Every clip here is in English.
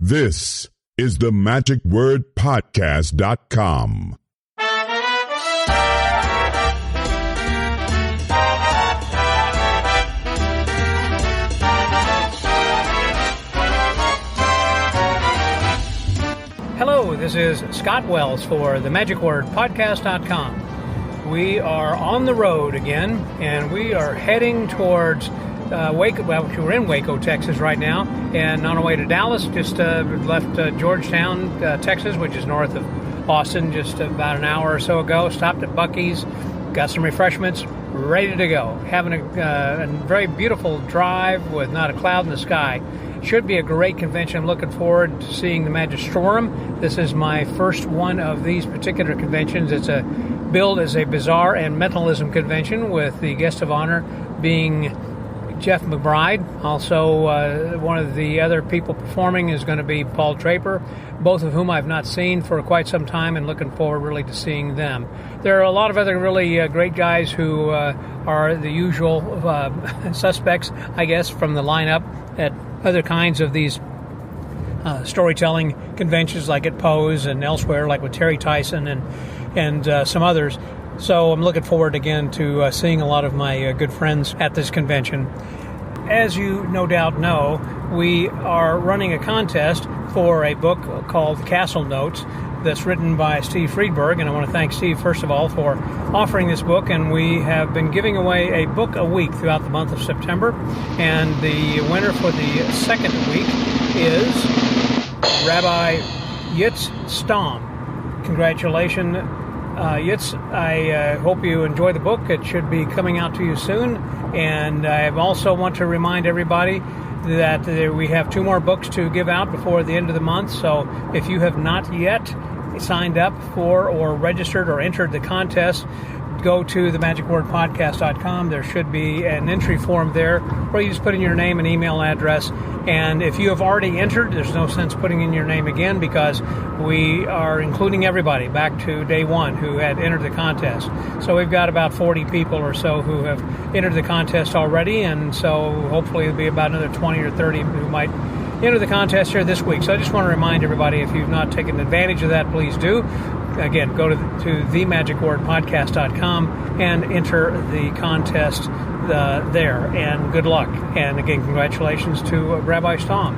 This is the magicwordpodcast.com. Hello, this is Scott Wells for the magicwordpodcast.com. We are on the road again, and we are heading towards Waco. Well, we're in Waco, Texas right now, and on our way to Dallas. Just left Georgetown, Texas, which is north of Austin, just about an hour or so ago. Stopped at Buc-ee's, got some refreshments, ready to go. Having a very beautiful drive with not a cloud in the sky. Should be a great convention. I'm looking forward to seeing the Magistrorum. This is my first one of these particular conventions. It's billed as a bizarre and mentalism convention, with the guest of honor being Jeff McBride. Also, one of the other people performing is going to be Paul Draper, both of whom I've not seen for quite some time, and looking forward really to seeing them. There are a lot of other really great guys who are the usual suspects, I guess, from the lineup at other kinds of these storytelling conventions, like at Poe's and elsewhere, like with Terry Tyson and some others. So I'm looking forward again to seeing a lot of my good friends at this convention. As you no doubt know, we are running a contest for a book called Castle Notes that's written by Steve Friedberg, and I want to thank Steve, first of all, for offering this book. And we have been giving away a book a week throughout the month of September, and the winner for the second week is Rabbi Yitz Stom. Congratulations, Yitz. I hope you enjoy the book. It should be coming out to you soon. And I also want to remind everybody that we have 2 more books to give out before the end of the month. So if you have not yet signed up for or registered or entered the contest, go to themagicwordpodcast.com. There should be an entry form there where you just put in your name and email address. And if you have already entered, there's no sense putting in your name again, because we are including everybody back to day one who had entered the contest. So we've got about 40 people or so who have entered the contest already, and so hopefully it'll be about another 20 or 30 who might enter the contest here this week. So I just want to remind everybody, if you've not taken advantage of that, please do. Again, go to themagicwordpodcast.com and enter the contest there, and good luck. And again, congratulations to Rabbi Stom.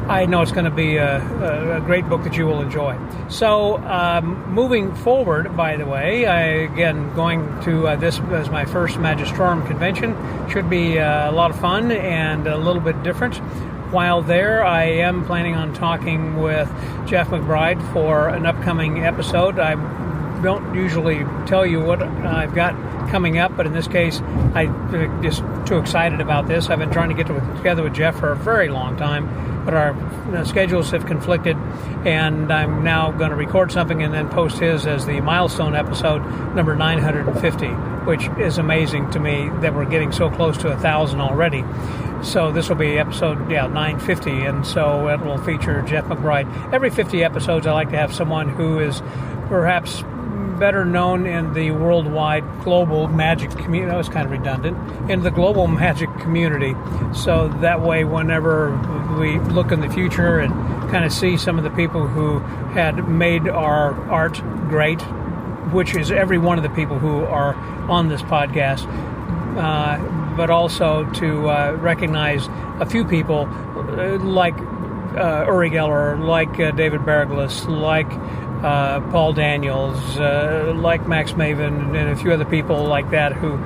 I know it's going to be a great book that you will enjoy. So, moving forward, by the way, going to this as my first Magistrorum convention. Should be a lot of fun and a little bit different. While there, I am planning on talking with Jeff McBride for an upcoming episode. I don't usually tell you what I've got coming up, but in this case, I'm just too excited about this. I've been trying to get together with Jeff for a very long time, but our schedules have conflicted, and I'm now going to record something and then post his as the milestone episode number 950, which is amazing to me that we're getting so close to 1,000 already. So this will be episode 950, and so it will feature Jeff McBride. Every 50 episodes, I like to have someone who is perhaps better known in the worldwide global magic community. That was kind of redundant. In the global magic community. So that way, whenever we look in the future and kind of see some of the people who had made our art great, which is every one of the people who are on this podcast, but also to recognize a few people like Uri Geller, like David Berglis, like Paul Daniels, like Max Maven, and a few other people like that who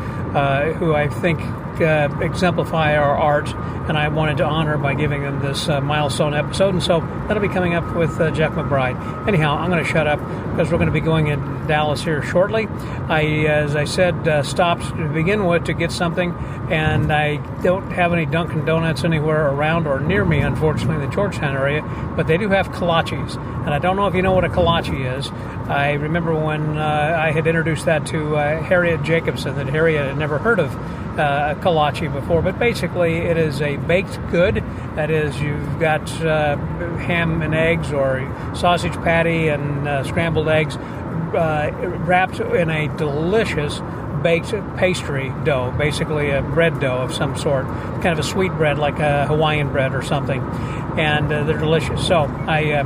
I think exemplify our art, and I wanted to honor by giving them this milestone episode. And so that'll be coming up with Jeff McBride. Anyhow, I'm going to shut up because we're going to be going in Dallas here shortly. As I said, stopped to begin with to get something, and I don't have any Dunkin' Donuts anywhere around or near me, unfortunately, in the Georgetown area, but they do have kolaches. And I don't know if you know what a kolache is. I remember when I had introduced that to Harriet Jacobson, that Harriet had never heard of a kolache before, but basically it is a baked good. That is, you've got ham and eggs, or sausage patty and scrambled eggs, wrapped in a delicious baked pastry dough, basically a bread dough of some sort, kind of a sweet bread like a Hawaiian bread or something, and they're delicious. So I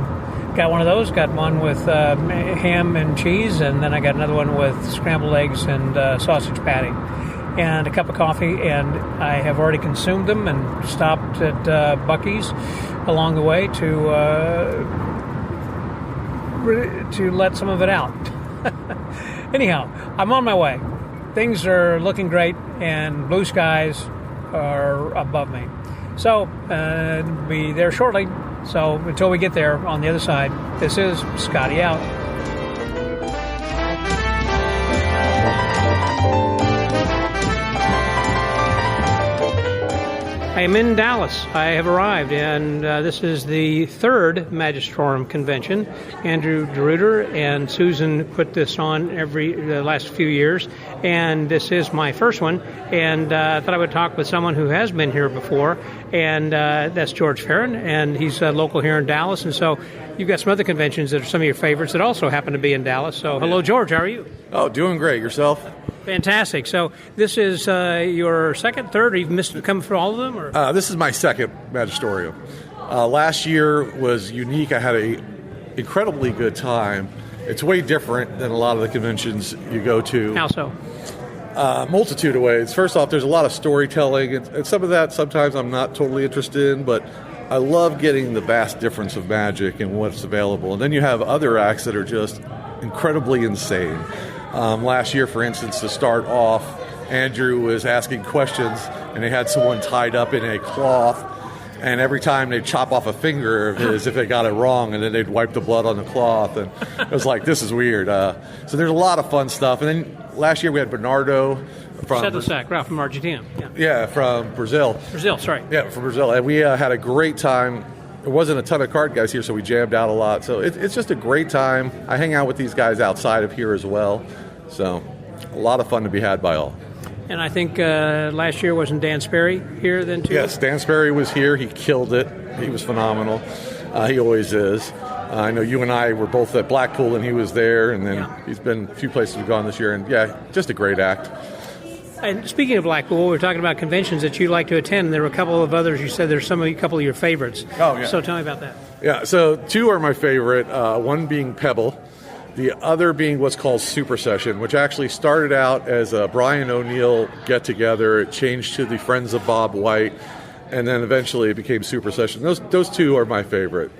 got one of those, got one with ham and cheese, and then I got another one with scrambled eggs and sausage patty, and a cup of coffee, and I have already consumed them and stopped at Buc-ee's along the way to let some of it out. Anyhow, I'm on my way. Things are looking great, and blue skies are above me. So, be there shortly. So, until we get there on the other side, this is Scotty out. I am in Dallas. I have arrived, and this is the third Magistrorum convention. Andrew DeRuiter and Susan put this on the last few years, and this is my first one. And I thought I would talk with someone who has been here before, and that's George Ferrin, and he's local here in Dallas. And so you've got some other conventions that are some of your favorites that also happen to be in Dallas. So hello, George. How are you? Oh, doing great. Yourself? Fantastic. So this is your second, third, or you've come for all of them? Or? This is my second Magistrorum. Last year was unique. I had an incredibly good time. It's way different than a lot of the conventions you go to. How so? Multitude of ways. First off, there's a lot of storytelling, and some of that sometimes I'm not totally interested in, but I love getting the vast difference of magic and what's available. And then you have other acts that are just incredibly insane. Last year, for instance, to start off, Andrew was asking questions, and they had someone tied up in a cloth, and every time they'd chop off a finger of his if they got it wrong, and then they'd wipe the blood on the cloth, and it was like, this is weird. So there's a lot of fun stuff. And then last year we had Bernardo from Argentina. Yeah, from Brazil. Yeah, from Brazil. And we had a great time. There wasn't a ton of card guys here, so we jammed out a lot. So it's just a great time. I hang out with these guys outside of here as well. So a lot of fun to be had by all. And I think last year wasn't Dan Sperry here then too? Yes, Dan Sperry was here. He killed it. He was phenomenal. He always is. I know you and I were both at Blackpool, and he was there. And then he's been a few places we've gone this year. And, yeah, just a great act. And speaking of Blackpool, we're talking about conventions that you like to attend. There were a couple of others. You said there's a couple of your favorites. Oh, yeah. So tell me about that. Yeah, so two are my favorite. One being Pebble. The other being what's called Super Session, which actually started out as a Brian O'Neill get-together. It changed to the Friends of Bob White, and then eventually it became Super Session. Those two are my favorite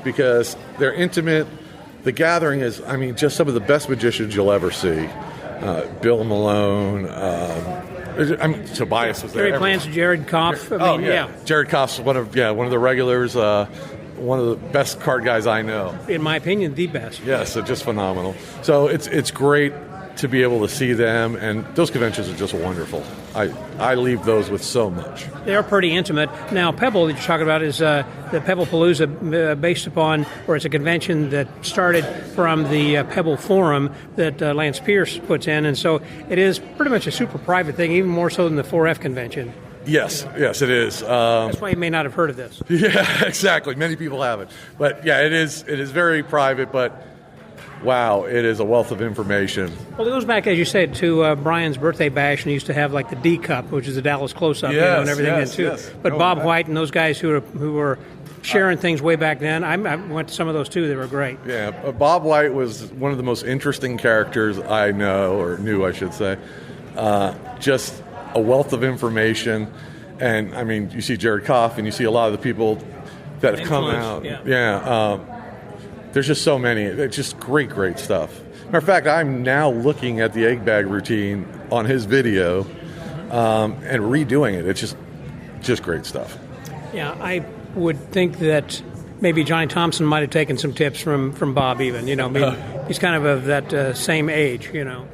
because they're intimate. The gathering is, just some of the best magicians you'll ever see. Bill Malone, Tobias was there. Gary Plants, Jared Koff. Jared Koff's one of the regulars. One of the best card guys I know. In my opinion, the best. Yes, just phenomenal. So it's great to be able to see them, and those conventions are just wonderful. I leave those with so much. They are pretty intimate. Now, Pebble that you're talking about is the Pebble Palooza based upon, or it's a convention that started from the Pebble Forum that Lance Pierce puts in, and so it is pretty much a super private thing, even more so than the 4F convention. Yes, it is. That's why you may not have heard of this. Yeah, exactly. Many people haven't. But yeah, it is very private, but wow, it is a wealth of information. Well, it goes back, as you said, to Brian's birthday bash, and he used to have like the D Cup, which is the Dallas close-up, and everything then too. Yes. But Bob White and those guys who were sharing things way back then, I went to some of those too. They were great. Yeah, Bob White was one of the most interesting characters I know, or knew, I should say. Just a wealth of information, and you see Jared Koff, and you see a lot of the people that have come out. There's just so many. It's just great stuff. Matter of fact, I'm now looking at the egg bag routine on his video and redoing it. It's just great stuff. Yeah, I would think that maybe Johnny Thompson might have taken some tips from Bob even. He's kind of that same age,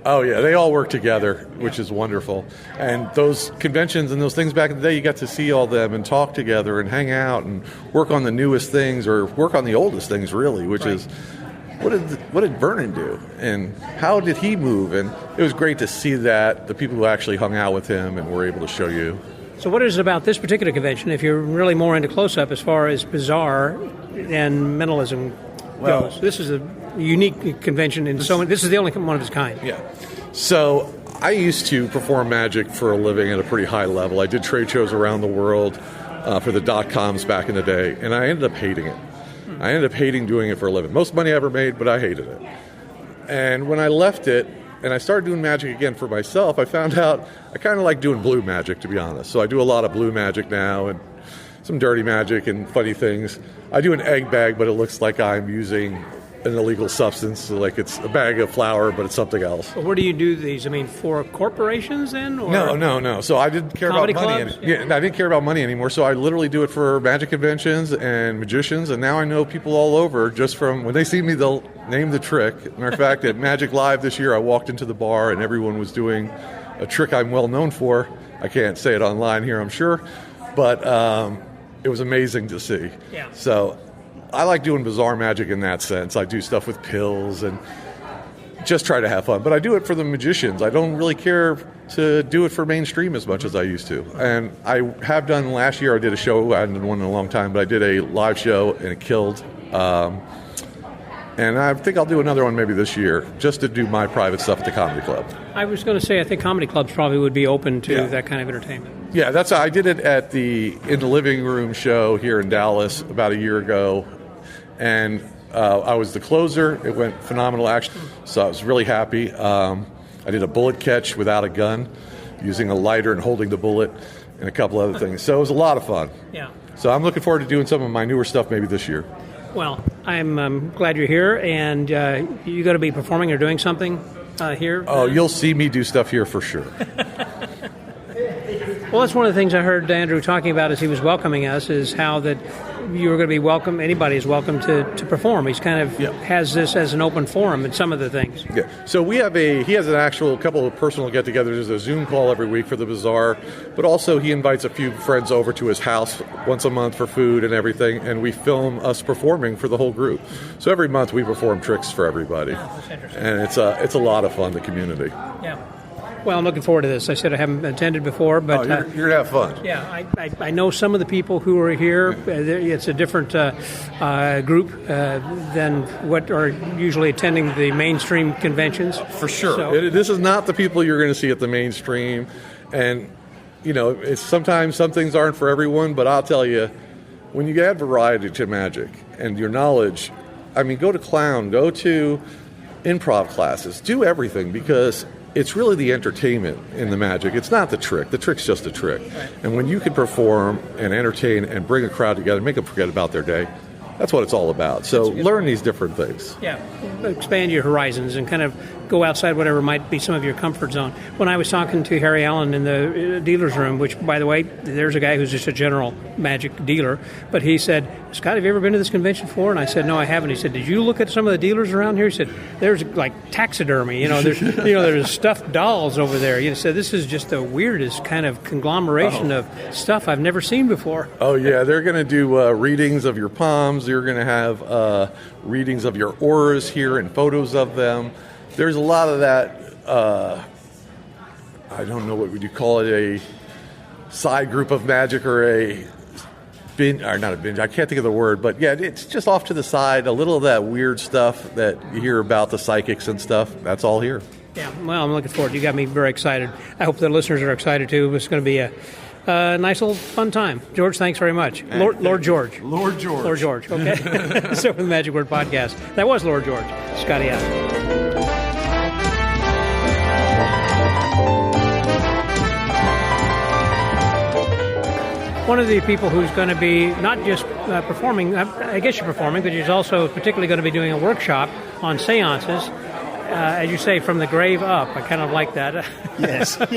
Oh, yeah. They all work together, which is wonderful. And those conventions and those things back in the day, you got to see all them and talk together and hang out and work on the newest things or work on the oldest things, really, which is what did Vernon do? And how did he move? And it was great to see that, the people who actually hung out with him and were able to show you. So what is it about this particular convention, if you're really more into close-up as far as bizarre and mentalism goes? This is a unique convention in so many. This is the only one of its kind. Yeah. So I used to perform magic for a living at a pretty high level. I did trade shows around the world for the .coms back in the day, and I ended up hating it. I ended up hating doing it for a living. Most money I ever made, but I hated it. And when I left it, and I started doing magic again for myself, I found out I kind of like doing blue magic, to be honest. So I do a lot of blue magic now, and some dirty magic and funny things. I do an egg bag, but it looks like I'm using an illegal substance, so like it's a bag of flour, but it's something else. Well, where do you do these? I mean, for corporations then? Or No. So I didn't care about money. I didn't care about money anymore, so I literally do it for magic conventions and magicians, and now I know people all over just from when they see me, they'll name the trick. Matter of fact, at Magic Live this year, I walked into the bar and everyone was doing a trick I'm well known for. I can't say it online here, I'm sure, but it was amazing to see. Yeah. So I like doing bizarre magic in that sense. I do stuff with pills and just try to have fun. But I do it for the magicians. I don't really care to do it for mainstream as much as I used to. And I have done last year, I did a show, I hadn't done one in a long time, but I did a live show and it killed. And I think I'll do another one maybe this year, just to do my private stuff at the comedy club. I was going to say, I think comedy clubs probably would be open to that kind of entertainment. Yeah, I did it at in the living room show here in Dallas about a year ago, and I was the closer. It went phenomenal, actually, so I was really happy. I did a bullet catch without a gun, using a lighter and holding the bullet, and a couple other things. So it was a lot of fun. Yeah. So I'm looking forward to doing some of my newer stuff maybe this year. Well, I'm glad you're here, and you're going to be performing or doing something here? Oh, you'll see me do stuff here for sure. Well, that's one of the things I heard Andrew talking about as he was welcoming us, is how that you were going to be welcome, anybody is welcome to perform. He's kind of has this as an open forum in some of the things. Yeah. So he has an actual couple of personal get-togethers. There's a Zoom call every week for the Bazaar, but also he invites a few friends over to his house once a month for food and everything, and we film us performing for the whole group. So every month we perform tricks for everybody. Oh, that's interesting. And it's a lot of fun, the community. Yeah. Well, I'm looking forward to this. I said I haven't attended before, but you're going to have fun. Yeah, I know some of the people who are here. It's a different group than what are usually attending the mainstream conventions. For sure. So, this is not the people you're going to see at the mainstream. And, it's sometimes some things aren't for everyone, but I'll tell you, when you add variety to magic and your knowledge, go to clown, go to improv classes, do everything, because it's really the entertainment in the magic. It's not the trick. The trick's just a trick. Right. And when you can perform and entertain and bring a crowd together, make them forget about their day, that's what it's all about. So learn these different things. Yeah, expand your horizons and kind of go outside whatever might be some of your comfort zone. When I was talking to Hare Allen in the dealer's room, which, by the way, there's a guy who's just a general magic dealer, but he said, Scott, have you ever been to this convention before? And I said, no, I haven't. He said, did you look at some of the dealers around here? He said, there's like taxidermy, there's stuffed dolls over there. He said, this is just the weirdest kind of conglomeration of stuff I've never seen before. Oh, yeah, they're going to do readings of your palms. You're going to have readings of your auras here and photos of them. There's a lot of that, I don't know, what would you call it, a side group of magic or a binge, or not a binge, I can't think of the word, but yeah, it's just off to the side, a little of that weird stuff that you hear about the psychics and stuff, that's all here. Yeah, well, I'm looking forward. You got me very excited. I hope the listeners are excited too. It's going to be a nice little fun time. George, thanks very much. Lord George. Lord George. Lord George, okay. So for the Magic Word Podcast, that was Lord George. Scotty out. One of the people who's going to be not just performing, I guess you're performing, but he's also particularly going to be doing a workshop on seances, as you say, from the grave up. I kind of like that. Yes. But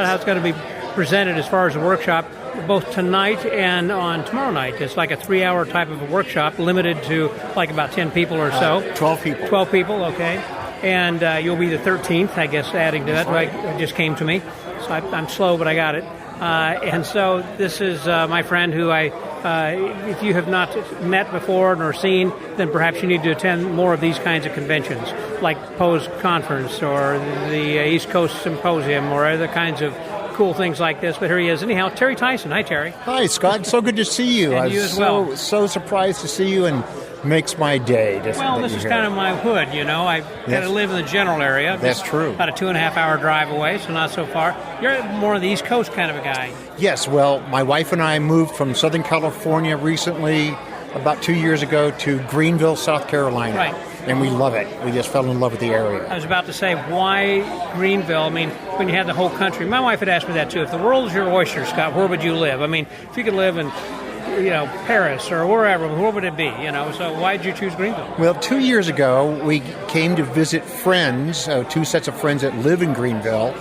how it's going to be presented as far as the workshop, both tonight and on tomorrow night. It's like a 3-hour type of a workshop, limited to like about 10 people or so. 12 people. 12 people, okay. And you'll be the 13th, I guess, adding to that. Right. It just came to me. So I'm slow, but I got it. And so this is my friend who if you have not met before nor seen, then perhaps you need to attend more of these kinds of conventions, like Poe's Conference or the East Coast Symposium or other kinds of cool things like this. But here he is. Anyhow, Terry Tyson. Hi, Terry. Hi, Scott. So good to see you. And you as well. So surprised to see you, and makes my day. Well, this is kind of my hood, you know. I kind of live in the general area. That's true. About a 2.5-hour drive away, so not so far. You're more of the East Coast kind of a guy. Yes, well, my wife and I moved from Southern California recently, about 2 years ago, to Greenville, South Carolina. Right. And we love it. We just fell in love with the area. I was about to say, why Greenville? I mean, when you had the whole country. My wife had asked me that, too. If the world is your oyster, Scott, where would you live? I mean, if you could live in, Paris or wherever, where would it be? So why did you choose Greenville? Well, 2 years ago, we came to visit friends, 2 sets of friends that live in Greenville.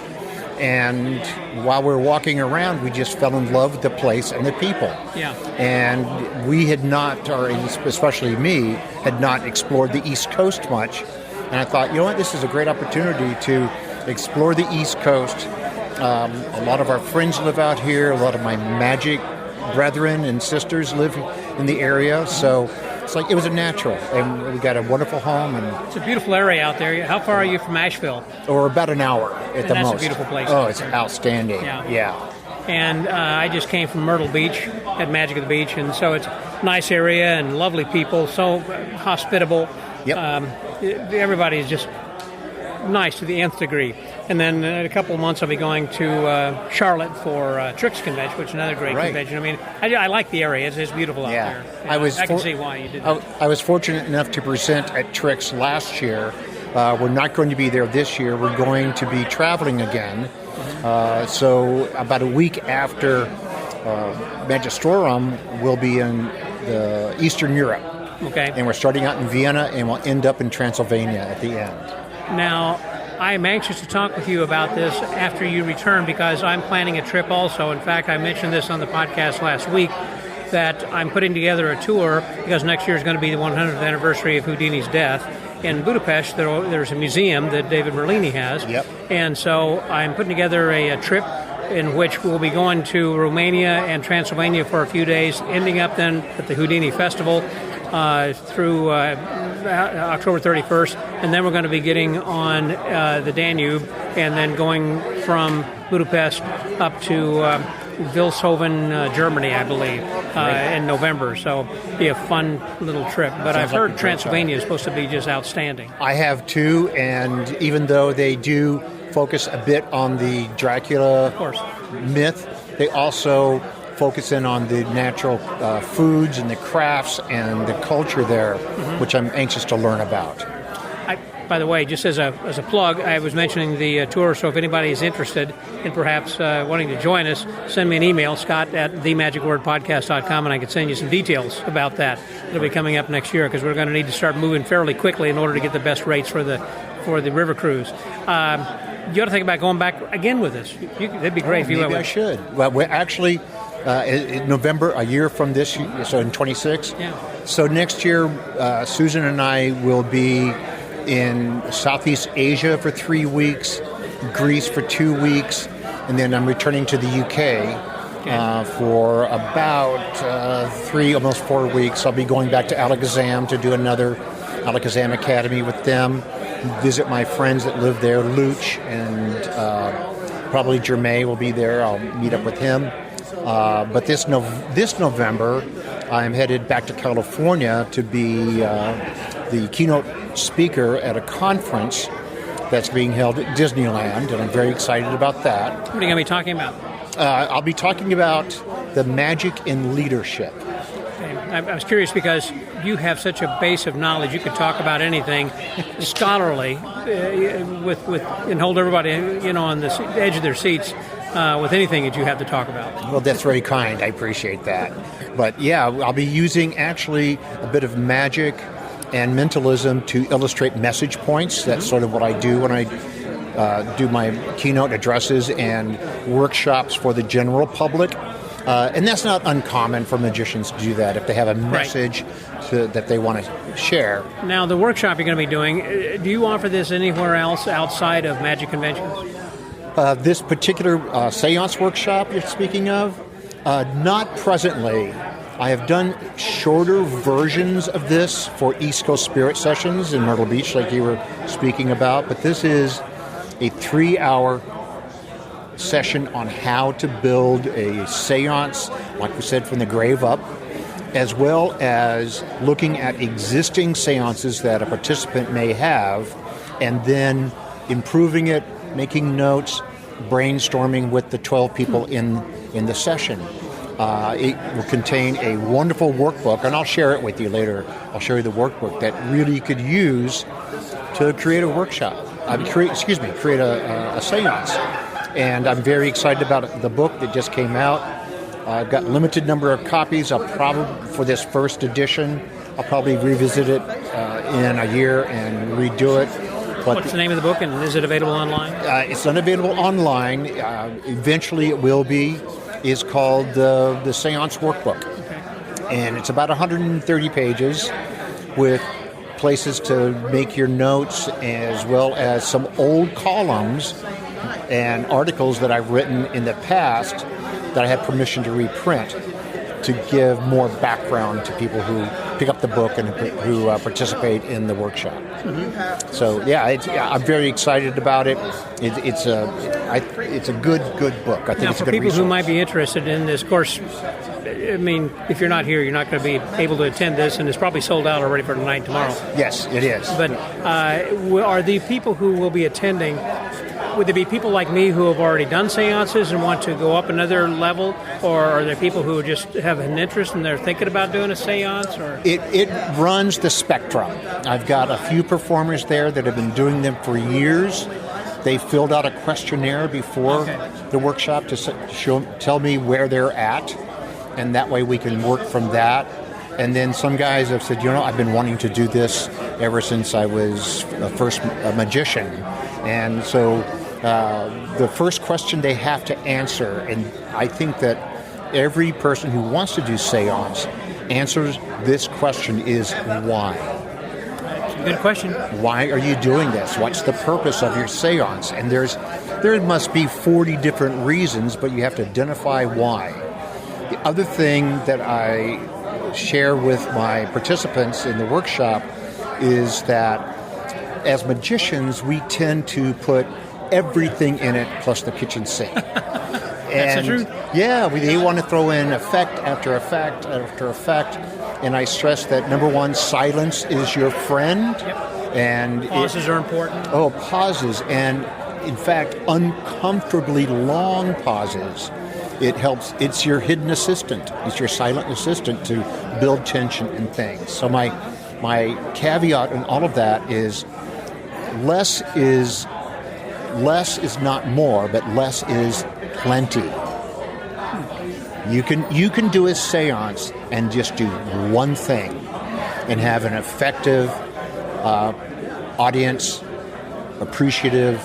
And while we were walking around, we just fell in love with the place and the people. Yeah. And we had not, or especially me, had not explored the East Coast much. And I thought, this is a great opportunity to explore the East Coast. A lot of our friends live out here. A lot of my magic brethren and sisters live in the area. So it's like it was a natural. And we got a wonderful home. And it's a beautiful area out there. How far are you from Asheville? Or about an hour at the most. That's a beautiful place. Oh, it's outstanding. Yeah. And I just came from Myrtle Beach, at Magic of the Beach, and so it's a nice area and lovely people, so hospitable. Yep. Everybody's just nice to the nth degree. And then in a couple of months I'll be going to Charlotte for Tricks Convention, which is another great convention. I mean, I like the area. It's beautiful out there. I can see why you did that. I was fortunate enough to present at Tricks last year. We're not going to be there this year. We're going to be traveling again. So about a week after Magistrorum, we'll be in the Eastern Europe. Okay. And we're starting out in Vienna, and we'll end up in Transylvania at the end. Now, I'm anxious to talk with you about this after you return because I'm planning a trip also. In fact, I mentioned this on the podcast last week that I'm putting together a tour because next year is going to be the 100th anniversary of Houdini's death. In Budapest, there's a museum that David Merlini has. Yep. And so I'm putting together a trip in which we'll be going to Romania and Transylvania for a few days, ending up then at the Houdini Festival through October 31st. And then we're going to be getting on the Danube and then going from Budapest up to Vilshofen, Germany, I believe, in November. So it'll be a fun little trip. But I've heard Transylvania is supposed to be just outstanding. I have too, and even though they do focus a bit on the Dracula myth, they also focus in on the natural foods and the crafts and the culture there, which I'm anxious to learn about. By the way, just as a plug, I was mentioning the tour, so if anybody is interested in perhaps wanting to join us, send me an email, scott@themagicwordpodcast.com, and I can send you some details about that. It'll be coming up next year because we're going to need to start moving fairly quickly in order to get the best rates for the river cruise. You ought to think about going back again with us. That'd be great if you went. Maybe I should. Well, we're actually in November, a year from this year, so in 26. Yeah. So next year, Susan and I will be in Southeast Asia for 3 weeks, Greece for 2 weeks, and then I'm returning to the UK for about 3, almost 4 weeks. I'll be going back to Alakazam to do another Alakazam Academy with them, visit my friends that live there, Luch, and probably Germain will be there. I'll meet up with him. But this November, I'm headed back to California to be the keynote speaker at a conference that's being held at Disneyland, and I'm very excited about that. What are you going to be talking about? I'll be talking about the magic in leadership. Okay. I was curious because you have such a base of knowledge. You could talk about anything scholarly and hold everybody on the edge of their seats with anything that you have to talk about. Well, that's very kind. I appreciate that. But yeah, I'll be using actually a bit of magic and mentalism to illustrate message points. That's sort of what I do when I do my keynote addresses and workshops for the general public. And that's not uncommon for magicians to do that if they have a message that they want to share. Now, the workshop you're going to be doing, do you offer this anywhere else outside of magic conventions? This particular seance workshop you're speaking of, not presently. I have done shorter versions of this for East Coast Spirit Sessions in Myrtle Beach, like you were speaking about, but this is a 3-hour session on how to build a seance, like we said, from the grave up, as well as looking at existing seances that a participant may have, and then improving it, making notes, brainstorming with the 12 people in the session. It will contain a wonderful workbook, and I'll share it with you later. I'll show you the workbook that really you could use to create a workshop. Create a seance. And I'm very excited about the book that just came out. I've got limited number of copies. I'll probably, for this first edition, I'll probably revisit it in a year and redo it. But what's the name of the book, and is it available online? It's unavailable online. Eventually it will be. It's called the Seance Workbook. Okay. And it's about 130 pages with places to make your notes, as well as some old columns and articles that I've written in the past that I had permission to reprint to give more background to people who pick up the book and who participate in the workshop. Mm-hmm. So I'm very excited about it. It's a good book. I think now, it's a for good people resource. who might be interested in this course, I mean, if you're not here, you're not going to be able to attend this, and it's probably sold out already for tonight and tomorrow. Yes, it is. But are the people who will be attending, would there be people like me who have already done seances and want to go up another level, or are there people who just have an interest and they're thinking about doing a seance? Or it runs the spectrum. I've got a few performers there that have been doing them for years. They filled out a questionnaire before the workshop to tell me where they're at, and that way we can work from that. And then some guys have said, I've been wanting to do this ever since I was the first magician. And so the first question they have to answer, and I think that every person who wants to do seance answers this question, is why? Good question. Why are you doing this? What's the purpose of your seance? And there must be 40 different reasons, but you have to identify why. The other thing that I share with my participants in the workshop is that as magicians, we tend to put everything in it plus the kitchen sink. That's the truth. Yeah, they want to throw in effect after effect after effect. And I stress that, number one, silence is your friend. Yep. And pauses are important. Oh, pauses. And in fact, uncomfortably long pauses. It helps. It's your hidden assistant. It's your silent assistant to build tension and things. So my caveat in all of that is less is not more, but less is plenty. You can do a seance and just do one thing and have an effective, audience appreciative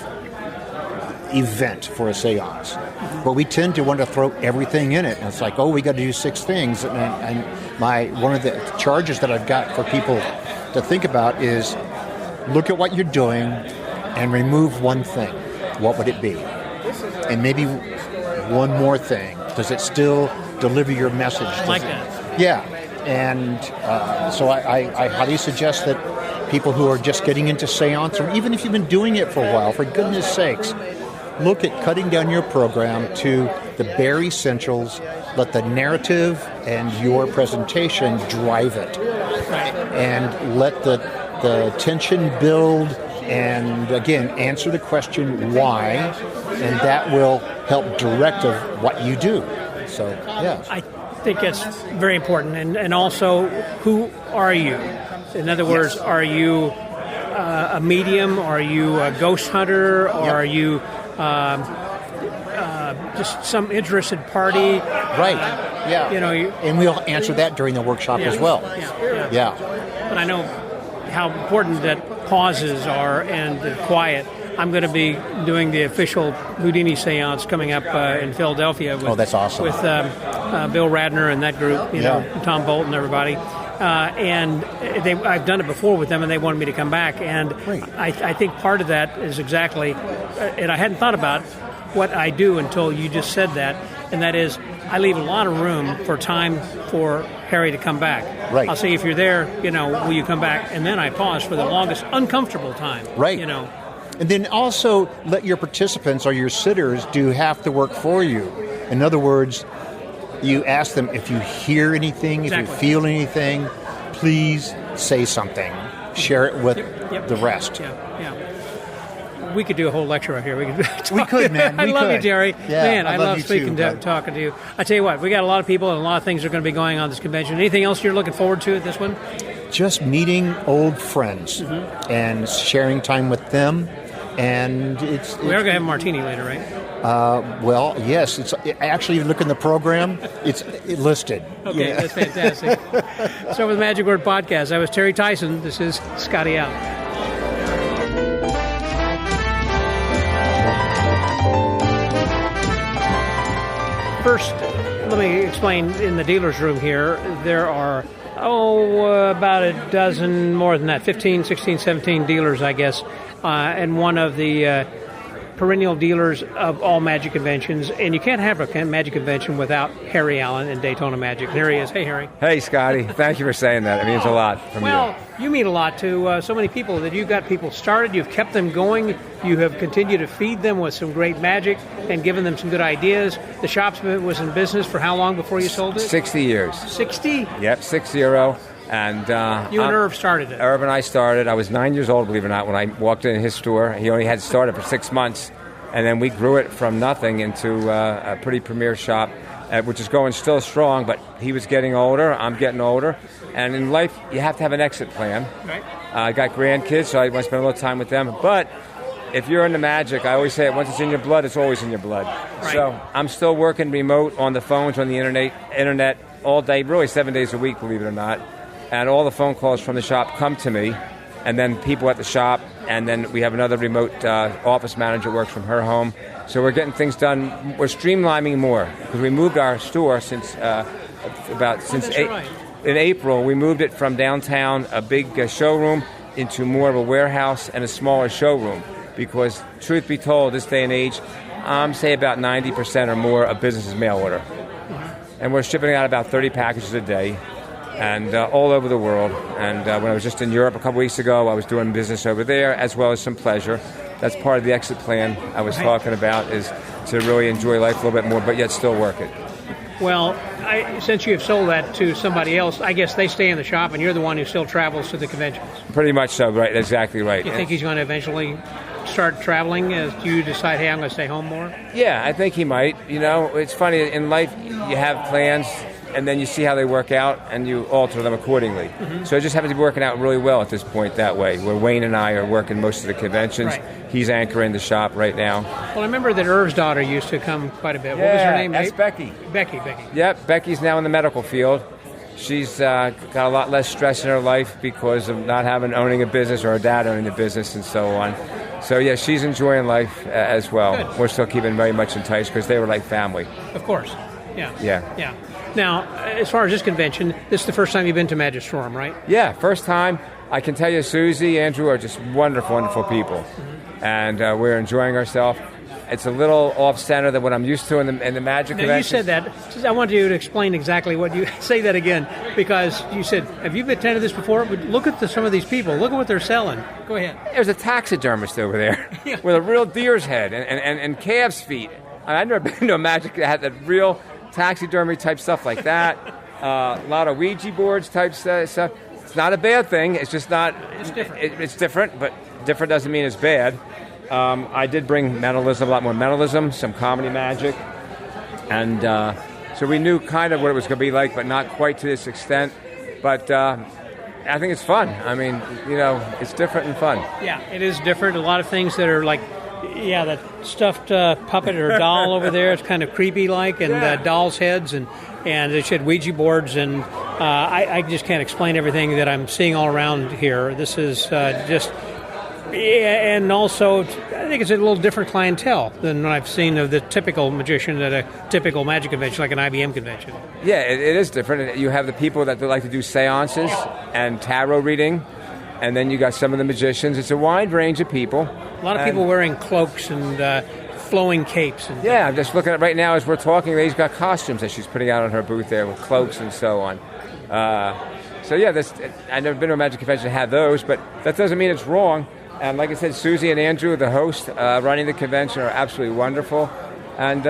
event for a seance. But we tend to want to throw everything in it. And it's like, we got to do 6 things. And one of the charges that I've got for people to think about is look at what you're doing and remove one thing. What would it be? And maybe one more thing. Does it still deliver your message? I like that. Yeah. And so I highly suggest that people who are just getting into seance, or even if you've been doing it for a while, for goodness sakes, look at cutting down your program to the bare essentials. Let the narrative and your presentation drive it. Right. And let the tension build, and again, answer the question why, and that will help direct of what you do. So, yeah. I think that's very important. And also, who are you? In other words, are you a medium? Are you a ghost hunter? Or are you just some interested party? Right. Yeah. And we'll answer that during the workshop as well. Yeah. But I know how important that pauses are and the quiet. I'm going to be doing the official Houdini seance coming up in Philadelphia. That's awesome. With Bill Radner and that group, Tom Bolt and everybody. And I've done it before with them, and they wanted me to come back. And I think part of that is exactly, and I hadn't thought about what I do until you just said that, and that is I leave a lot of room for time for Harry to come back. Right. I'll say, if you're there, will you come back? And then I pause for the longest uncomfortable time. Right. And then also let your participants or your sitters do half the work for you. In other words, you ask them if you hear anything, if you feel anything, please say something. Share it with the rest. We could do a whole lecture right here. We could, man. I love you, Jerry. Yeah, man, I love speaking too, talking to you. I tell you what, we got a lot of people and a lot of things are going to be going on this convention. Anything else you're looking forward to at this one? Just meeting old friends and sharing time with them. And we are going to have a martini later, right? Well, yes. It's actually, if you look in the program, it's listed. Okay, that's fantastic. So with the Magic Word Podcast, I was Terry Tyson. This is Scotty out. First, let me explain, in the dealer's room here, there are, about a dozen, more than that, 15, 16, 17 dealers, I guess, and one of the perennial dealers of all Magic conventions. And you can't have a Magic convention without Harry Allen and Daytona Magic. There he is. Hey, Harry. Hey, Scotty. Thank you for saying that. It means a lot from you. Well, you mean a lot to so many people that you've got people started, you've kept them going, you have continued to feed them with some great magic and given them some good ideas. The shop was in business for how long before you sold it? 60 years. 60? Yep, 60. And you and Irv started it. Irv and I started. I was 9 years old, believe it or not, when I walked in his store. He only had started for 6 months. And then we grew it from nothing into a pretty premier shop, which is going still strong, but he was getting older, I'm getting older. And in life, you have to have an exit plan. Right. I got grandkids, so I want to spend a little time with them. But if you're into magic, I always say it, once it's in your blood, it's always in your blood. Right. So I'm still working remote on the phones, on the internet all day, really 7 days a week, believe it or not. And all the phone calls from the shop come to me. And then people at the shop, and then we have another remote office manager works from her home. So we're getting things done. We're streamlining more because we moved our store since in April. We moved it from downtown, a big showroom, into more of a warehouse and a smaller showroom. Because truth be told, this day and age, say about 90% or more of business is mail order, and we're shipping out about 30 packages a day. And all over the world. And when I was just in Europe a couple weeks ago, I was doing business over there, as well as some pleasure. That's part of the exit plan I was talking about, is to really enjoy life a little bit more, but yet still work it. Well, since you have sold that to somebody else, I guess they stay in the shop, and you're the one who still travels to the conventions. Pretty much so, right? Exactly right. Do you think he's going to eventually start traveling as you decide, hey, I'm going to stay home more? Yeah, I think he might. You know, it's funny, in life you have plans, and then you see how they work out, and you alter them accordingly. Mm-hmm. So it just happens to be working out really well at this point that way, where Wayne and I are working most of the conventions. Right. He's anchoring the shop right now. Well, I remember that Irv's daughter used to come quite a bit. What was her name? That's Becky. Becky. Yep, Becky's now in the medical field. She's got a lot less stress in her life because of not owning a business, or her dad owning the business, and so on. So, yeah, she's enjoying life as well. Good. We're still keeping very much in touch because they were like family. Of course. Yeah. Yeah. Now, as far as this convention, this is the first time you've been to Magistrorum, right? Yeah, first time. I can tell you, Susie, Andrew are just wonderful, wonderful people. Mm-hmm. And we're enjoying ourselves. It's a little off-center than what I'm used to in the Magic convention. You said that. I wanted you to explain exactly what you... Say that again, because you said, have you attended this before? But look at some of these people. Look at what they're selling. Go ahead. There's a taxidermist over there with a real deer's head and calf's feet. I've never been to a Magic that had that real taxidermy type stuff like that. A lot of Ouija boards type stuff. It's not a bad thing. It's just not... It's different. It's different, but different doesn't mean it's bad. I did bring mentalism, a lot more mentalism, some comedy magic. And so we knew kind of what it was going to be like, but not quite to this extent. But I think it's fun. I mean, it's different and fun. Yeah, it is different. A lot of things that are like... Yeah, that stuffed puppet or doll over there. It's kind of creepy-like, and dolls' heads, and they had Ouija boards, and I just can't explain everything that I'm seeing all around here. This is just... Yeah, and also, I think it's a little different clientele than what I've seen of the typical magician at a typical Magic convention, like an IBM convention. Yeah, it is different. You have the people that like to do seances and tarot reading, and then you got some of the magicians. It's a wide range of people. A lot of people wearing cloaks and flowing capes. And I'm just looking at right now as we're talking, she's got costumes that she's putting out on her booth there with cloaks and so on. I've never been to a Magic convention that had those, but that doesn't mean it's wrong. And like I said, Susie and Andrew, the host, running the convention, are absolutely wonderful. And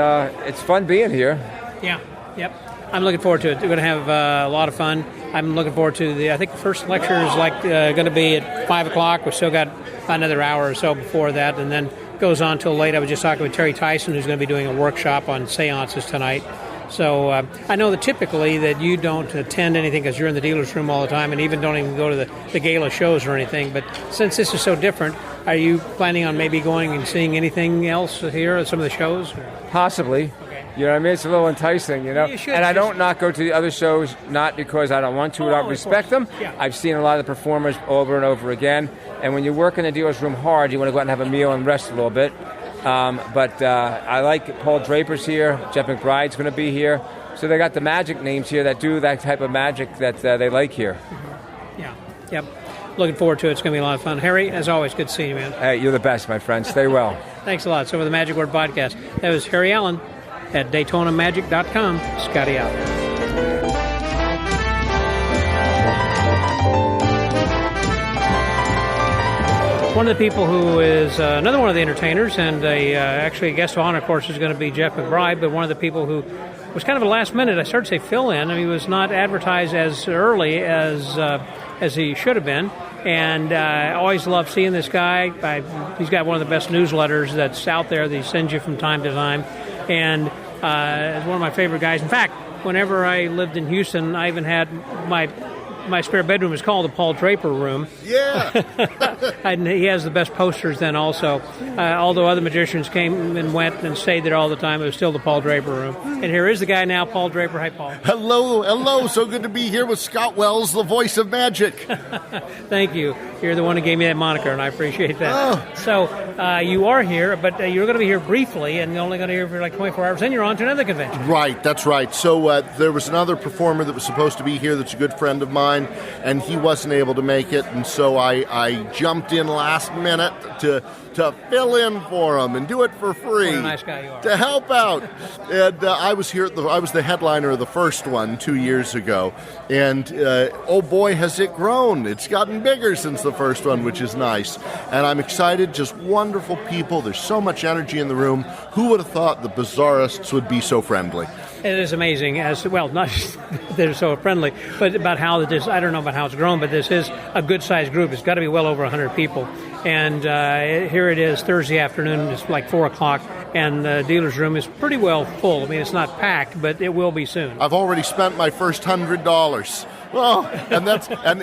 it's fun being here. Yeah, yep. I'm looking forward to it. We're going to have a lot of fun. I'm looking forward to I think the first lecture is going to be at 5 o'clock. We've still got another hour or so before that, and then goes on till late. I was just talking with Terry Tyson, who's going to be doing a workshop on seances tonight. So I know that typically that you don't attend anything because you're in the dealer's room all the time, and even don't even go to the gala shows or anything. But since this is so different, are you planning on maybe going and seeing anything else here at some of the shows? Possibly. Okay. You know what I mean? It's a little enticing, you know. You should. And I don't not go to the other shows, not because I don't want to, I don't respect them. Yeah. I've seen a lot of the performers over and over again. And when you work in the dealer's room hard, you want to go out and have a meal and rest a little bit. But I like Paul Draper's here. Jeff McBride's going to be here. So they got the magic names here that do that type of magic that they like here. Mm-hmm. Yeah. Yep. Looking forward to it. It's going to be a lot of fun. Harry, as always, good to see you, man. Hey, you're the best, my friend. Stay well. Thanks a lot. So for the Magic Word Podcast, that was Harry Allen at DaytonaMagic.com. Scotty out. One of the people who is another one of the entertainers, and actually a guest of honor, of course, is going to be Jeff McBride, but one of the people who was kind of a last minute, I started to say fill-in. I mean, he was not advertised as early as he should have been, and I always love seeing this guy. He's got one of the best newsletters that's out there that he sends you from time to time, and is one of my favorite guys. In fact, whenever I lived in Houston, I even had my spare bedroom is called the Paul Draper Room. Yeah. And he has the best posters then also. Although other magicians came and went and stayed there all the time, it was still the Paul Draper Room. And here is the guy now, Paul Draper. Hi, Paul. Hello. So good to be here with Scott Wells, the voice of magic. Thank you. You're the one who gave me that moniker, and I appreciate that. Oh. So you are here, but you're going to be here briefly, and you're only going to be here for like 24 hours. Then you're on to another convention. Right, that's right. So there was another performer that was supposed to be here that's a good friend of mine, and he wasn't able to make it, and so I jumped in last minute to fill in for him and do it for free. What a nice guy you are. To help out. And I was here I was the headliner of the first one 2 years ago, and oh boy, has it grown. It's gotten bigger since the first one, which is nice. And I'm excited, just wonderful people. There's so much energy in the room. Who would have thought the Bizarrists would be so friendly? It is amazing, as well, not just they're so friendly, but about how this, I don't know about how it's grown, but this is a good-sized group. It's got to be well over 100 people. And here it is, Thursday afternoon, it's like 4 o'clock, and the dealer's room is pretty well full. I mean, it's not packed, but it will be soon. I've already spent my first $100. Well, and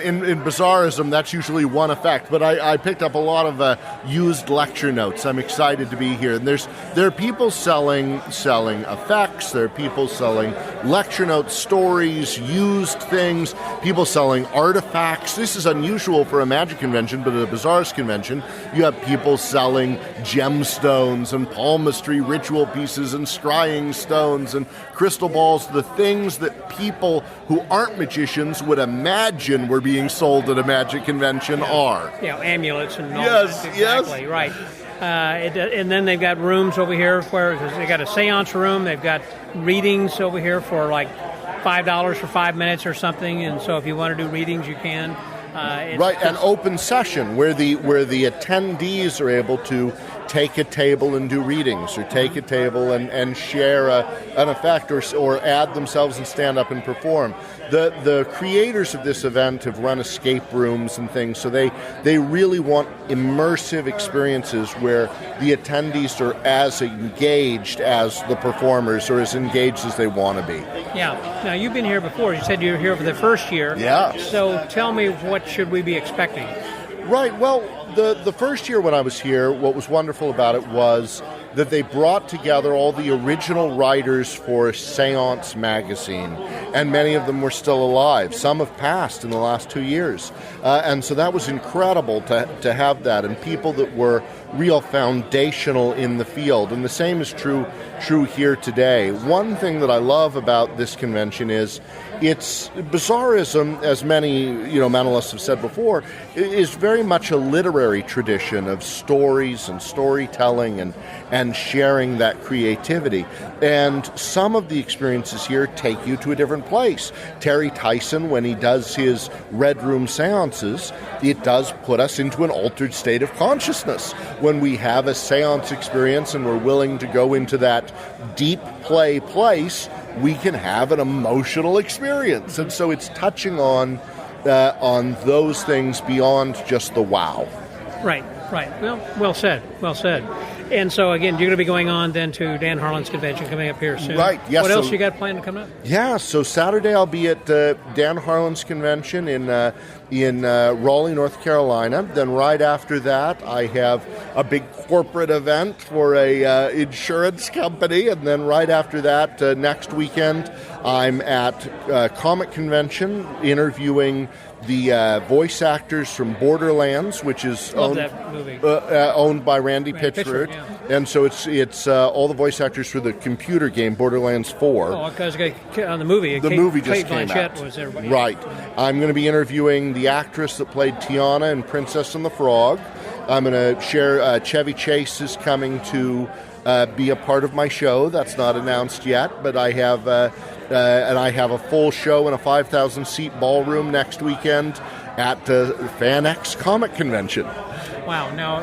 in Bizarrism, that's usually one effect. But I picked up a lot of used lecture notes. I'm excited to be here. And there are people selling effects. There are people selling lecture notes, stories, used things. People selling artifacts. This is unusual for a magic convention, but at a Bizarrist convention, you have people selling gemstones and palmistry ritual pieces and scrying stones and crystal balls. The things that people who aren't magicians would imagine were being sold at a magic convention are. Yeah, amulets and all yes, that. Exactly, yes. Right. And then they've got rooms over here where they got a seance room. They've got readings over here for like $5 for 5 minutes or something. And so if you want to do readings, you can. Right, an open session where the attendees are able to take a table and do readings, or take a table and share an effect, or add themselves and stand up and perform. The creators of this event have run escape rooms and things, so they really want immersive experiences where the attendees are as engaged as the performers, or as engaged as they want to be. Yeah. Now, you've been here before. You said you were here for the first year. Yeah. So tell me, what should we be expecting? Right. Well, the first year when I was here, what was wonderful about it was that they brought together all the original writers for Seance magazine, and many of them were still alive. Some have passed in the last 2 years. And so that was incredible to have that, and people that were real foundational in the field. And the same is true here today. One thing that I love about this convention is it's Bizarrism, as many mentalists have said before, is very much a literary tradition of stories and storytelling and sharing that creativity. And some of the experiences here take you to a different place. Terry Tyson, when he does his Red Room seances, it does put us into an altered state of consciousness. When we have a seance experience and we're willing to go into that deep play place, we can have an emotional experience. And so it's touching on those things beyond just the wow. Right. Well said. And so, again, you're going to be going on then to Dan Harlan's convention coming up here soon. Right, yes. What else you got planned to come up? Yeah, so Saturday I'll be at Dan Harlan's convention in Raleigh, North Carolina. Then right after that, I have a big corporate event for a insurance company. And then right after that, next weekend, I'm at Comic Convention interviewing the voice actors from Borderlands, which is owned by Randy Pitchford. Yeah. And so it's all the voice actors for the computer game Borderlands 4. Oh, because on the movie, the movie just came Blanchett out. Was everybody. Right. I'm going to be interviewing the actress that played Tiana in Princess and the Frog. I'm going to share Chevy Chase is coming to be a part of my show. That's not announced yet, but I have a full show in a 5,000-seat ballroom next weekend at FanX Comic Convention. Wow. Now,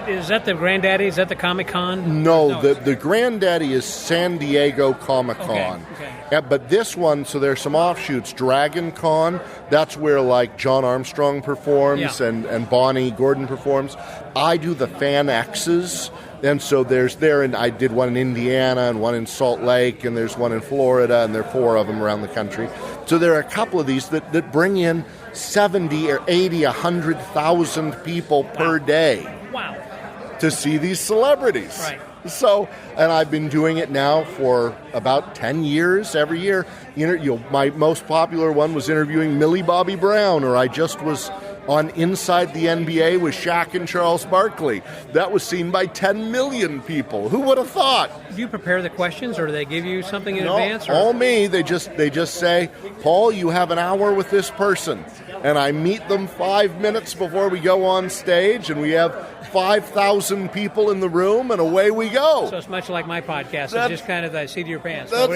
is that the Granddaddy? Is that the Comic-Con? No, the Granddaddy is San Diego Comic-Con. Okay. Yeah, but this one, so there's some offshoots. Dragon Con, that's where like John Armstrong performs and Bonnie Gordon performs. I do the Fan X's. And so and I did one in Indiana and one in Salt Lake, and there's one in Florida, and there are 4 of them around the country. So there are a couple of these that bring in 70 or 80, 100,000 people per day. Wow. To see these celebrities. Right. So, and I've been doing it now for about 10 years, every year. My most popular one was interviewing Millie Bobby Brown, or I just was on Inside the NBA with Shaq and Charles Barkley. That was seen by 10 million people. Who would have thought? Do you prepare the questions, or do they give you something in advance? Or? All me. They just say, Paul, you have an hour with this person. And I meet them 5 minutes before we go on stage, and we have 5,000 people in the room, and away we go. So it's much like my podcast. It's just kind of the seat of your pants. That's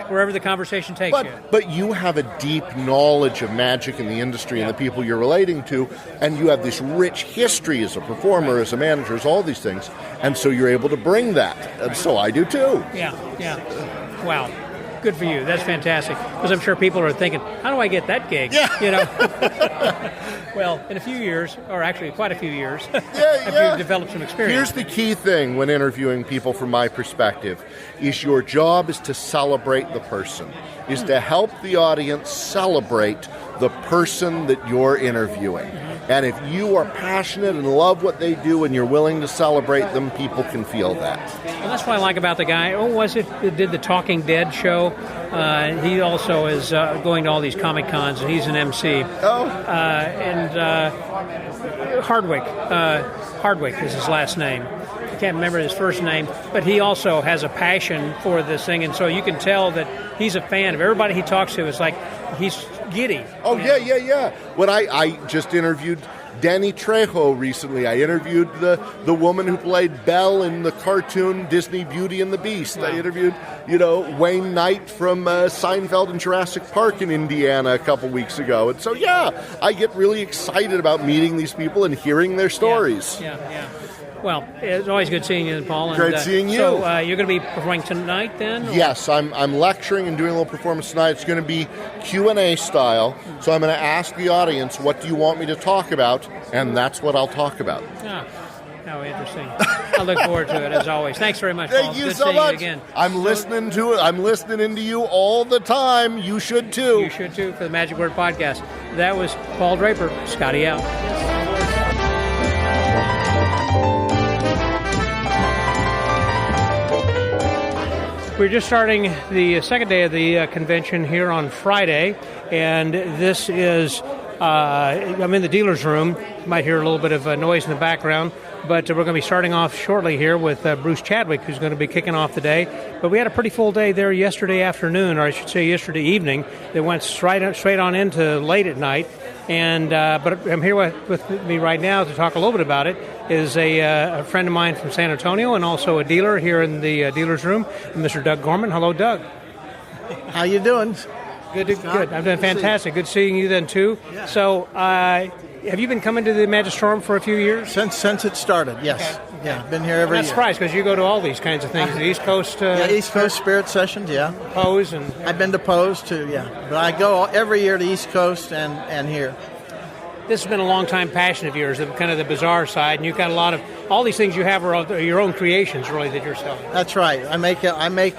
Wherever the conversation takes you. But you have a deep knowledge of magic in the industry and the people you're relating to, and you have this rich history as a performer, as a manager, as all these things, and so you're able to bring that. And so I do too. Yeah. Wow. Good for you. That's fantastic. Because I'm sure people are thinking, how do I get that gig? Yeah. Well, in a few years, or actually quite a few years, after you've developed some experience. Here's the key thing when interviewing people from my perspective, is your job is to celebrate the person, is to help the audience celebrate the person that you're interviewing. And if you are passionate and love what they do and you're willing to celebrate them, people can feel that. Well, that's what I like about the guy. That did the Talking Dead show? He also is going to all these Comic Cons, and he's an MC. Hardwick is his last name. I can't remember his first name, but he also has a passion for this thing, and so you can tell that he's a fan of everybody he talks to. It's like he's giddy. Oh, yeah. When I just interviewed Danny Trejo recently. I interviewed the woman who played Belle in the cartoon Disney Beauty and the Beast. Wow. I interviewed, Wayne Knight from Seinfeld and Jurassic Park in Indiana a couple weeks ago. And so, I get really excited about meeting these people and hearing their stories. Yeah. Well, it's always good seeing you, Paul. Great seeing you. So you're going to be performing tonight then? Or? Yes, I'm lecturing and doing a little performance tonight. It's going to be Q&A style. So I'm going to ask the audience, what do you want me to talk about? And that's what I'll talk about. How interesting. I look forward to it, as always. Thanks very much, Paul. Thank you good so seeing much. You again. I'm listening to it. I'm listening into you all the time. You should, too. You should, too, for the Magic Word Podcast. That was Paul Draper. Scotty out. We're just starting the second day of the convention here on Friday, and this is, I'm in the dealer's room. You might hear a little bit of noise in the background, but we're going to be starting off shortly here with Bruce Chadwick, who's going to be kicking off the day. But we had a pretty full day there yesterday afternoon, or I should say yesterday evening, that went straight on into late at night. And but I'm here with me right now to talk a little bit about it is a friend of mine from San Antonio and also a dealer here in the dealer's room, Mr. Doug Gorman. Hello, Doug. How you doing? Good. I've done fantastic. Good seeing you then, too. Yeah. So, have you been coming to the Magistrorum for a few years? Since it started, yes. Okay. Yeah, been here every I'm not year. surprised because you go to all these kinds of things. The East Coast... East Coast Spirit Sessions, yeah. Pose and... I've been to Pose, too, yeah. But I go every year to East Coast and here. This has been a long-time passion of yours, kind of the bizarre side, and you've got a lot of... All these things you have are your own creations, really, that you're selling. That's right. I make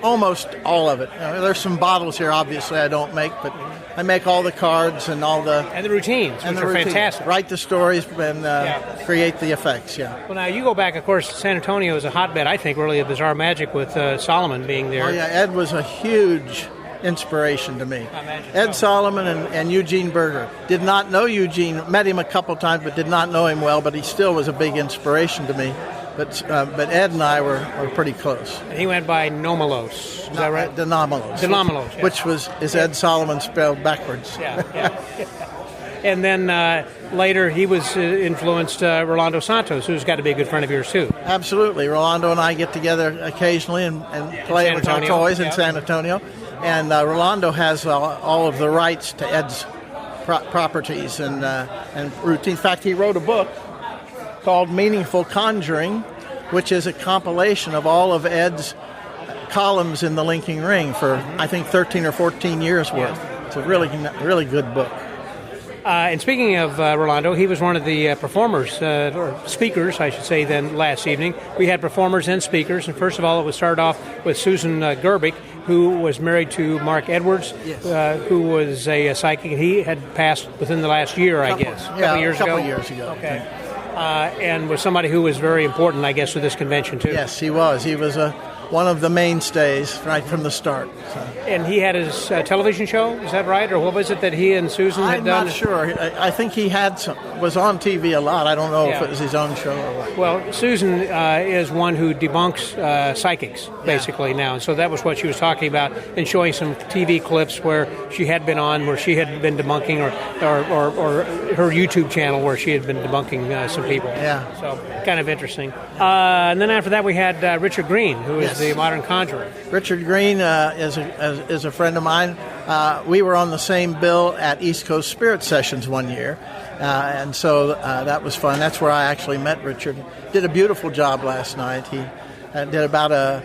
almost all of it. There's some bottles here, obviously, I don't make, but I make all the cards and all the... And the routines, which are fantastic. Write the stories and create the effects, yeah. Well, now, you go back, of course, San Antonio is a hotbed, I think, really, of bizarre magic with Solomon being there. Oh, yeah, Ed was a huge inspiration to me. Ed Solomon and Eugene Berger. Did not know Eugene, met him a couple times, but did not know him well, but he still was a big inspiration to me. But Ed and I were pretty close. And he went by Nomalos, is that right? Denomalos, yeah. which is Ed Solomon spelled backwards. Yeah. And then later he was influenced Rolando Santos, who's got to be a good friend of yours too. Absolutely. Rolando and I get together occasionally and play with our toys in San Antonio. And Rolando has all of the rights to Ed's properties and routines. In fact, he wrote a book called Meaningful Conjuring, which is a compilation of all of Ed's columns in the Linking Ring for, I think, 13 or 14 years worth. It's a really good book. And speaking of Rolando, he was one of the performers, or speakers, I should say, then last evening. We had performers and speakers, and first of all, it started off with Susan Gerbic, who was married to Mark Edwards, who was a psychic. He had passed within the last year, I guess. A couple years ago. Okay. And was somebody who was very important, I guess, to this convention, too. Yes, he was. He was one of the mainstays right from the start. So. And he had his television show, is that right? Or what was it that he and Susan had done? I'm not sure. I think he was on TV a lot. I don't know if it was his own show or what. Well, Susan is one who debunks psychics, basically, now. And so that was what she was talking about and showing some TV clips where she had been on, where she had been debunking, or her YouTube channel where she had been debunking some people. Yeah. So kind of interesting. And then after that we had Richard Green, who is the modern conjurer. Richard Green is a friend of mine. We were on the same bill at East Coast Spirit Sessions one year, and so that was fun. That's where I actually met Richard. Did a beautiful job last night. He did about a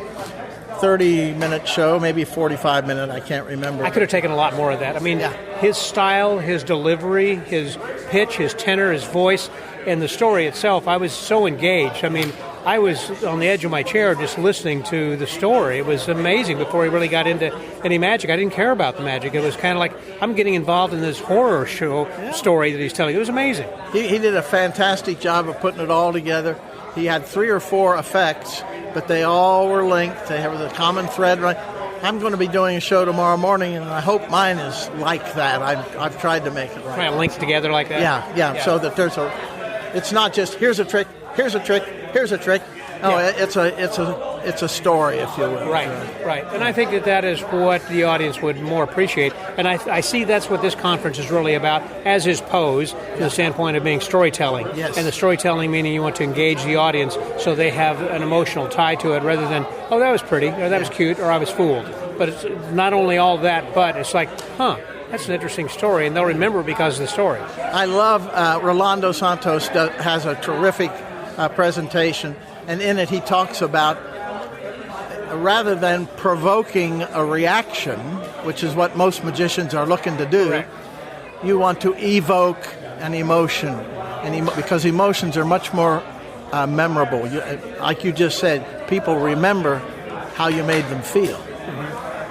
30-minute show, maybe 45-minute, I can't remember. I could have taken a lot more of that. I mean, his style, his delivery, his pitch, his tenor, his voice, and the story itself, I was so engaged. I mean, I was on the edge of my chair just listening to the story. It was amazing before he really got into any magic. I didn't care about the magic. It was kind of like I'm getting involved in this horror show story that he's telling. It was amazing. He did a fantastic job of putting it all together. He had 3 or 4 effects, but they all were linked. They have the common thread. Right. I'm going to be doing a show tomorrow morning, and I hope mine is like that. I've tried to make it right. Kind of linked together like that? Yeah. So that it's not just here's a trick, here's a trick, here's a trick. No, it's a story, if you will. Right. And I think that is what the audience would more appreciate. And I see that's what this conference is really about, as is Pose, from the standpoint of being storytelling. Yes. And the storytelling meaning you want to engage the audience so they have an emotional tie to it rather than, oh, that was pretty, or that was cute, or I was fooled. But it's not only all that, but it's like, that's an interesting story, and they'll remember because of the story. I love Rolando Santos has a terrific presentation, and in it he talks about rather than provoking a reaction, which is what most magicians are looking to do, Correct. You want to evoke an emotion, because emotions are much more memorable. Like you just said, people remember how you made them feel,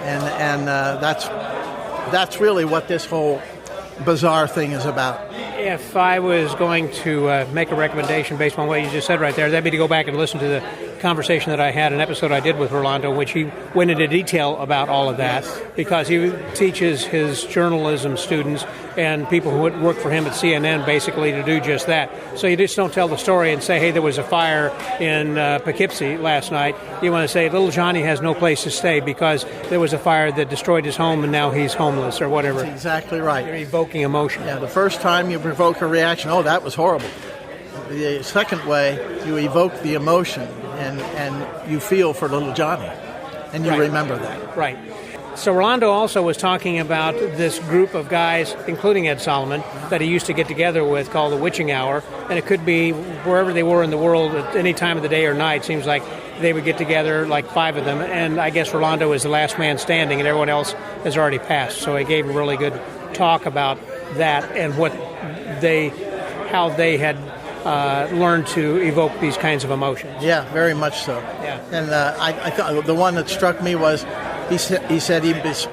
and that's really what this whole bizarre thing is about. If I was going to make a recommendation based on what you just said right there, that'd be to go back and listen to the conversation that I had, an episode I did with Rolando, in which he went into detail about all of that, because he teaches his journalism students and people who would work for him at CNN basically to do just that. So you just don't tell the story and say, hey, there was a fire in Poughkeepsie last night. You want to say, little Johnny has no place to stay because there was a fire that destroyed his home and now he's homeless, or whatever. That's exactly right. You're evoking emotion. Yeah, the first time you provoke a reaction, oh, that was horrible. The second way, you evoke the emotion and you feel for little Johnny, and you remember that. Right. So Rolando also was talking about this group of guys, including Ed Solomon, that he used to get together with called the Witching Hour. And it could be wherever they were in the world at any time of the day or night. Seems like they would get together, like 5 of them. And I guess Rolando is the last man standing and everyone else has already passed. So he gave a really good talk about that and how they had learned to evoke these kinds of emotions. Yeah, very much so. Yeah. And I thought the one that struck me was he said he was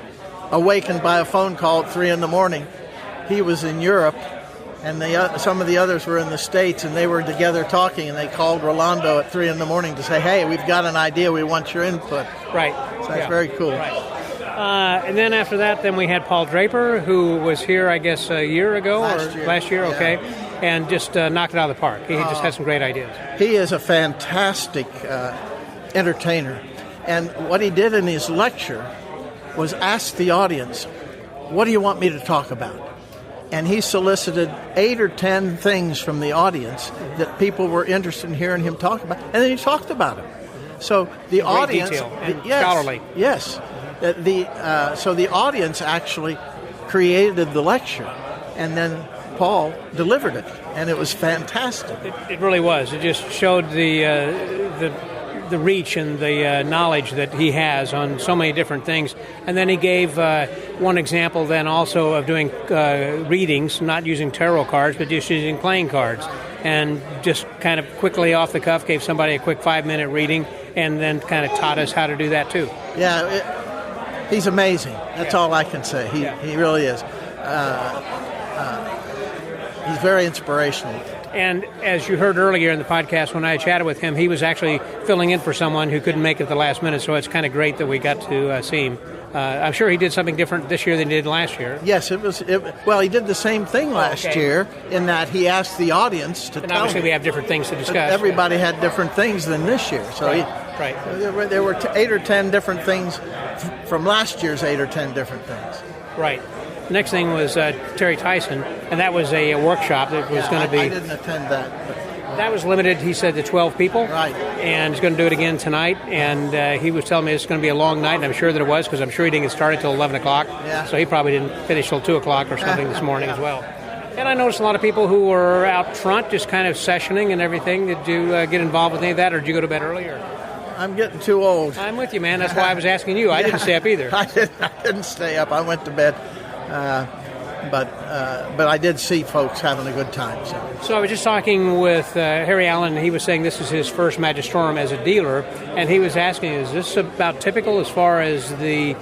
awakened by a phone call at 3 a.m. He was in Europe, and some of the others were in the States, and they were together talking, and they called Rolando at 3 a.m. to say, "Hey, we've got an idea. We want your input." Right. So that's very cool. Right. And then after that, then we had Paul Draper, who was here, I guess, a year ago last year. Yeah. Okay, and just knocked it out of the park. He just had some great ideas. He is a fantastic entertainer. And what he did in his lecture was ask the audience, "What do you want me to talk about?" And he solicited 8 or 10 things from the audience that people were interested in hearing him talk about, and then he talked about them. So the Great audience, detail and yes, scholarly. yes, so the audience actually created the lecture, and then Paul delivered it, and it was fantastic. It really was. It just showed the reach and the knowledge that he has on so many different things. And then he gave one example then also of doing readings, not using tarot cards, but just using playing cards. And just kind of quickly off the cuff gave somebody a quick 5-minute reading and then kind of taught us how to do that too. Yeah, he's amazing. That's all I can say. He really is. He's very inspirational. And as you heard earlier in the podcast, when I chatted with him, he was actually filling in for someone who couldn't make it at the last minute, so it's kind of great that we got to see him. I'm sure he did something different this year than he did last year. Yes, well, he did the same thing last year in that he asked the audience to and tell obviously him. we have different things to discuss. Everybody had different things than this year. So Right. there were 8 or 10 different things from last year's 8 or 10 different things. Right. The next thing was Terry Tyson, and that was a workshop that was going to be... I didn't attend that. But that was limited, he said, to 12 people. Right. And he's going to do it again tonight. And he was telling me it's going to be a long night, and I'm sure that it was, because I'm sure he didn't get started till 11 o'clock. Yeah. So he probably didn't finish till 2 o'clock or something this morning as well. And I noticed a lot of people who were out front just kind of sessioning and everything. Did you get involved with any of that, or did you go to bed earlier? I'm getting too old. I'm with you, man. That's why I was asking you. I didn't stay up either. I didn't stay up. I went to bed. But I did see folks having a good time. So I was just talking with Harry Allen, and he was saying this is his first Magistrorum as a dealer, and he was asking, is this about typical as far as the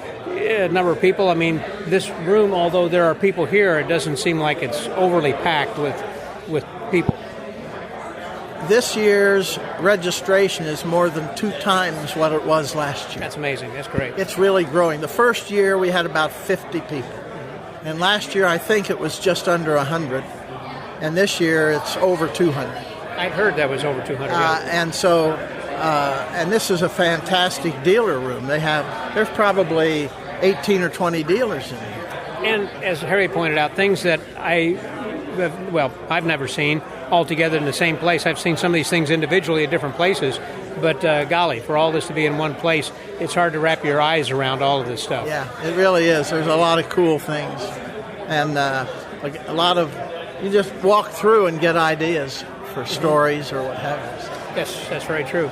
number of people? I mean, this room, although there are people here, it doesn't seem like it's overly packed with people. This year's registration is more than 2 times what it was last year. That's amazing. That's great. It's really growing. The first year we had about 50 people. And last year, I think it was just under 100. And this year, it's over 200. I'd heard that was over 200. And so, and this is a fantastic dealer room. There's probably 18 or 20 dealers in here. And as Harry pointed out, things that I've never seen all together in the same place. I've seen some of these things individually at different places. But golly, for all this to be in one place, it's hard to wrap your eyes around all of this stuff. Yeah, it really is. There's a lot of cool things. And like a lot of, you just walk through and get ideas for stories or what have you. Yes, that's very true.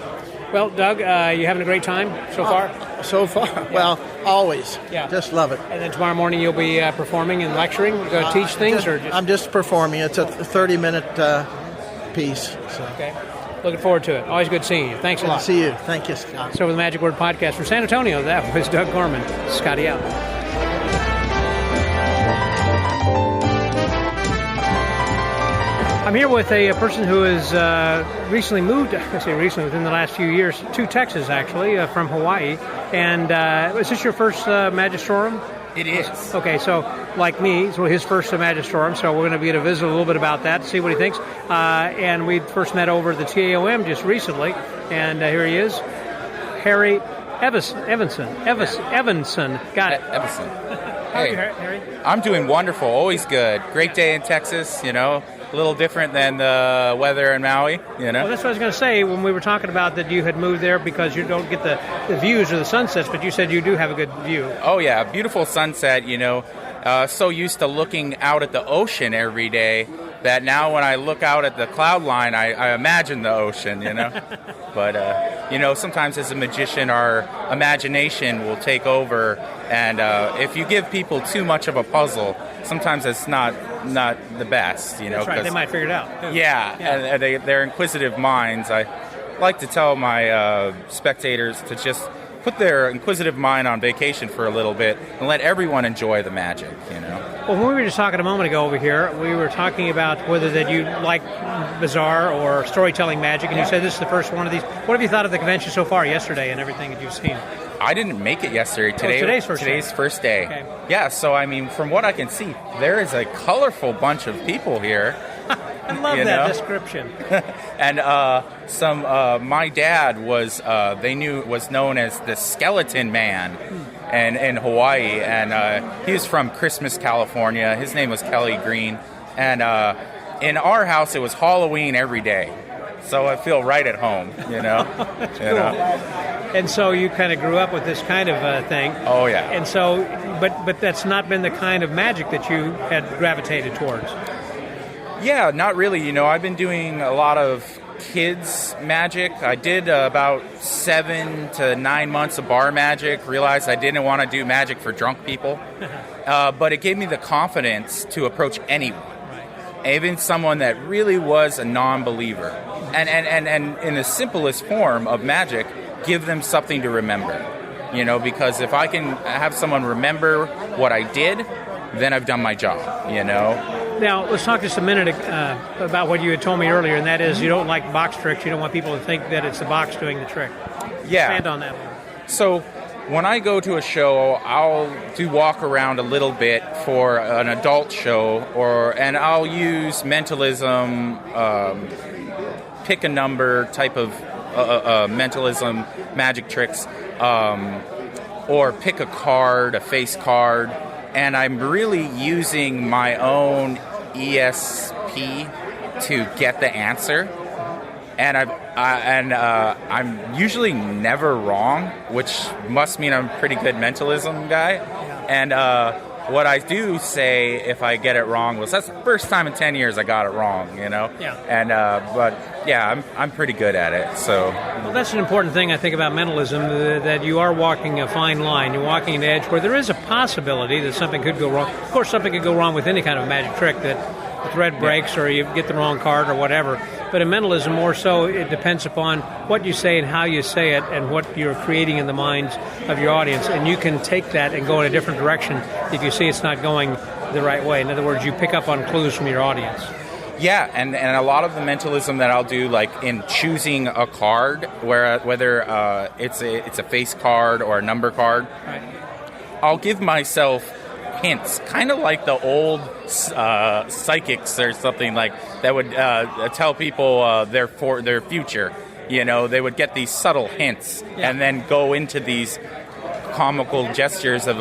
Well, Doug, you having a great time so far? So far? Yeah. Well, always. Yeah. Just love it. And then tomorrow morning you'll be performing and lecturing? You're going to teach things? I'm just performing. It's a 30-minute piece. So. Okay. Looking forward to it. Always good seeing you. Thanks a lot. Good to see you. Thank you, Scott. So, with the Magic Word Podcast from San Antonio, that was Doug Gorman. Scotty out. I'm here with a person who has recently moved, I say recently, within the last few years, to Texas, actually, from Hawaii. And is this your first Magistrorum? It is. Okay, so like me, so his first Magistrorum, so we're going to be able to visit a little bit about that, see what he thinks. And we first met over at the TAOM just recently, and here he is, Hare Evison. Got it. Evison. How are you, Harry? I'm doing wonderful. Always good. Great day in Texas, a little different than the weather in Maui, Well, that's what I was going to say when we were talking about that you had moved there because you don't get the views or the sunsets, but you said you do have a good view. Oh, yeah. Beautiful sunset, so used to looking out at the ocean every day that now when I look out at the cloud line, I imagine the ocean, But, sometimes as a magician, our imagination will take over. And if you give people too much of a puzzle, sometimes it's not the best, That's right. They might figure it out. Yeah. And they're inquisitive minds. I like to tell my spectators to just put their inquisitive mind on vacation for a little bit and let everyone enjoy the magic, Well, when we were just talking a moment ago over here, we were talking about whether that you like bizarre or storytelling magic, and you said this is the first one of these. What have you thought of the convention so far, yesterday, and everything that you've seen? I didn't make it yesterday. Today's first day. Okay. Yeah, so from what I can see, there is a colorful bunch of people here. I love that description. And my dad was known as the Skeleton Man in Hawaii, and he was from Christmas, California. His name was Kelly Green, and in our house it was Halloween every day, so I feel right at home. That's cool. And so you kind of grew up with this kind of thing. Oh yeah. And so, but that's not been the kind of magic that you had gravitated towards. Yeah, not really. I've been doing a lot of kids magic. I did about 7 to 9 months of bar magic, realized I didn't want to do magic for drunk people. But it gave me the confidence to approach anyone, even someone that really was a non-believer. And in the simplest form of magic, give them something to remember. Because if I can have someone remember what I did, then I've done my job, Now, let's talk just a minute about what you had told me earlier, and that is you don't like box tricks. You don't want people to think that it's the box doing the trick. Yeah. Expand on that one. So when I go to a show, I'll do walk around a little bit for an adult show, and I'll use mentalism, pick a number type of mentalism magic tricks, or pick a card, a face card. And I'm really using my own ESP to get the answer, and I'm usually never wrong, which must mean I'm a pretty good mentalism guy. And what I do say if I get it wrong was that's the first time in 10 years I got it wrong, Yeah. And but yeah, I'm pretty good at it. So well, that's an important thing I think about mentalism, that you are walking a fine line. You're walking an edge where there is a possibility that something could go wrong. Of course, something could go wrong with any kind of magic trick, that the thread breaks or you get the wrong card or whatever. But in mentalism, more so, it depends upon what you say and how you say it and what you're creating in the minds of your audience. And you can take that and go in a different direction if you see it's not going the right way. In other words, you pick up on clues from your audience. Yeah, and a lot of the mentalism that I'll do, like in choosing a card, whether it's a face card or a number card, right. I'll give myself hints, kind of like the old psychics or something like that would tell people their future. They would get these subtle hints and then go into these comical gestures of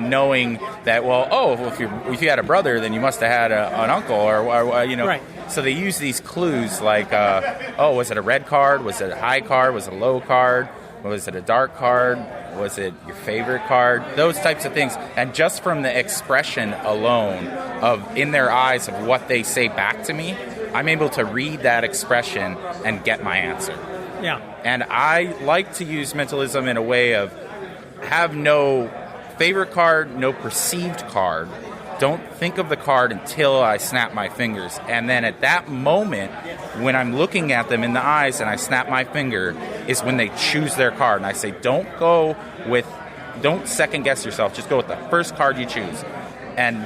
knowing that if you had a brother, then you must have had an uncle or Right. So they use these clues like was it a red card, was it a high card, was it a low card, was it a dark card, was it your favorite card, those types of things. And just from the expression alone of in their eyes of what they say back to me, I'm able to read that expression and get my answer. Yeah. And I like to use mentalism in a way of have no favorite card, no perceived card. Don't think of the card until I snap my fingers. And then at that moment, when I'm looking at them in the eyes and I snap my finger, is when they choose their card. And I say, don't second guess yourself. Just go with the first card you choose. And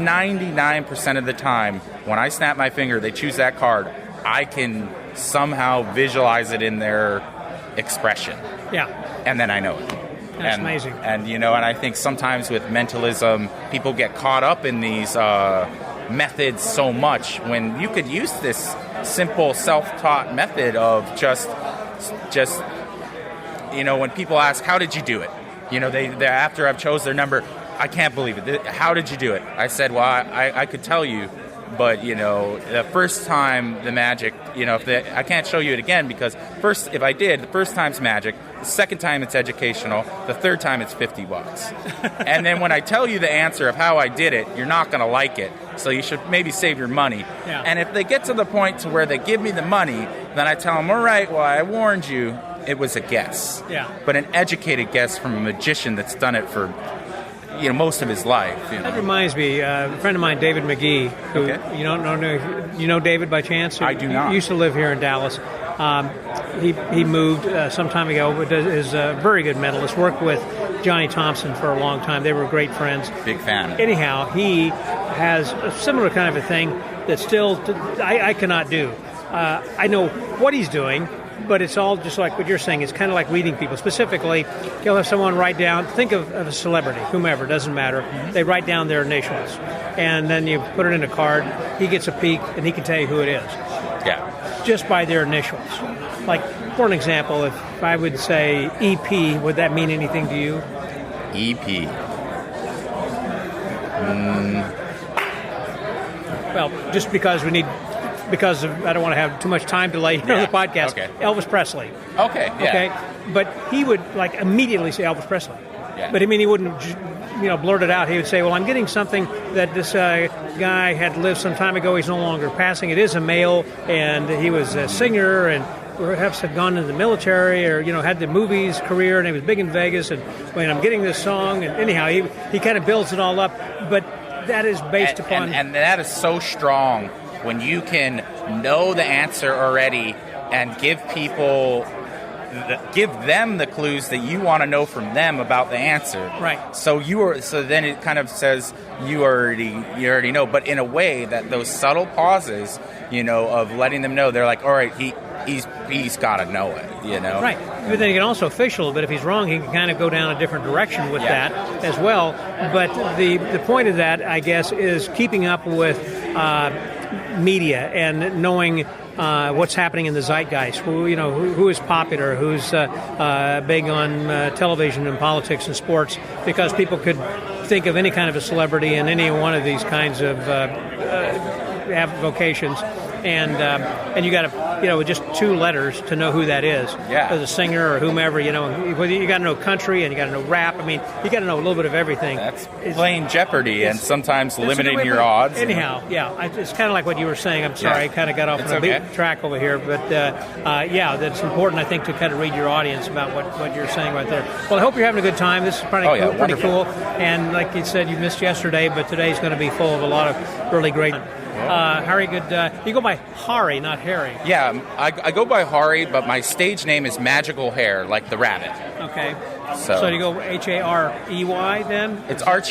99% of the time, when I snap my finger, they choose that card. I can somehow visualize it in their expression. Yeah. And then I know it. That's amazing. And and I think sometimes with mentalism, people get caught up in these methods so much when you could use this simple self-taught method of just when people ask, how did you do it? They after I've chose their number, I can't believe it. How did you do it? I said, well, I could tell you, but, the first time the magic, I can't show you it again because if I did, the first time's magic, the second time it's educational, the third time it's $50. And then when I tell you the answer of how I did it, you're not going to like it. So you should maybe save your money. Yeah. And if they get to the point to where they give me the money, then I tell them, all right, well, I warned you, it was a guess. Yeah. But an educated guess from a magician that's done it for most of his life. That reminds me, a friend of mine, David McGee, who you know David by chance? I do not. He used to live here in Dallas. He moved some time ago, but is a very good mentalist. Worked with Johnny Thompson for a long time. They were great friends. Big fan. Anyhow, he has a similar kind of a thing that still I cannot do. I know what he's doing, but it's all just like what you're saying. It's kind of like reading people. Specifically, he'll have someone write down, think of a celebrity, whomever, doesn't matter. They write down their initials, and then you put it in a card. He gets a peek, and he can tell you who it is. Yeah. Just by their initials. Like, for an example, if I would say EP, would that mean anything to you? EP. Well, just because I don't want to have too much time to lay on the podcast. Okay. Elvis Presley. Okay. Yeah. Okay, but he would immediately say Elvis Presley. Yeah. But I mean, he wouldn't blurt it out. He would say, "Well, I'm getting something that this guy had lived some time ago. He's no longer passing. It is a male, and he was a singer and perhaps had gone into the military or had the movies career, and he was big in Vegas. And when I'm getting this song, and anyhow, he kind of builds it all up. But that is based upon and that is so strong when you can know the answer already and give them the clues that you want to know from them about the answer. Right. So then it kind of says you already know, but in a way that those subtle pauses, of letting them know, they're like, all right, he's got to know it, Right. But then you can also fish a little bit. If he's wrong, he can kind of go down a different direction with that as well. But the point of that, I guess, is keeping up with media and knowing what's happening in the zeitgeist, who is popular, who's big on television and politics and sports, because people could think of any kind of a celebrity in any one of these kinds of vocations. And you got to, with just two letters to know who that is. Yeah. As a singer or whomever, you got to know country and you got to know rap. I mean, you got to know a little bit of everything. That's playing Jeopardy and sometimes limiting your odds. Anyhow, it's kind of like what you were saying. I'm sorry, I kind of got off on a big track over here. But, that's important, I think, to kind of read your audience about what you're saying right there. Well, I hope you're having a good time. This is pretty cool. And like you said, you missed yesterday, but today's going to be full of a lot of really great Harry, you go by Hare, not Harry. Yeah, I go by Hare, but my stage name is Magical Hare, like the rabbit. Okay. So do you go Harey then? It's Hare.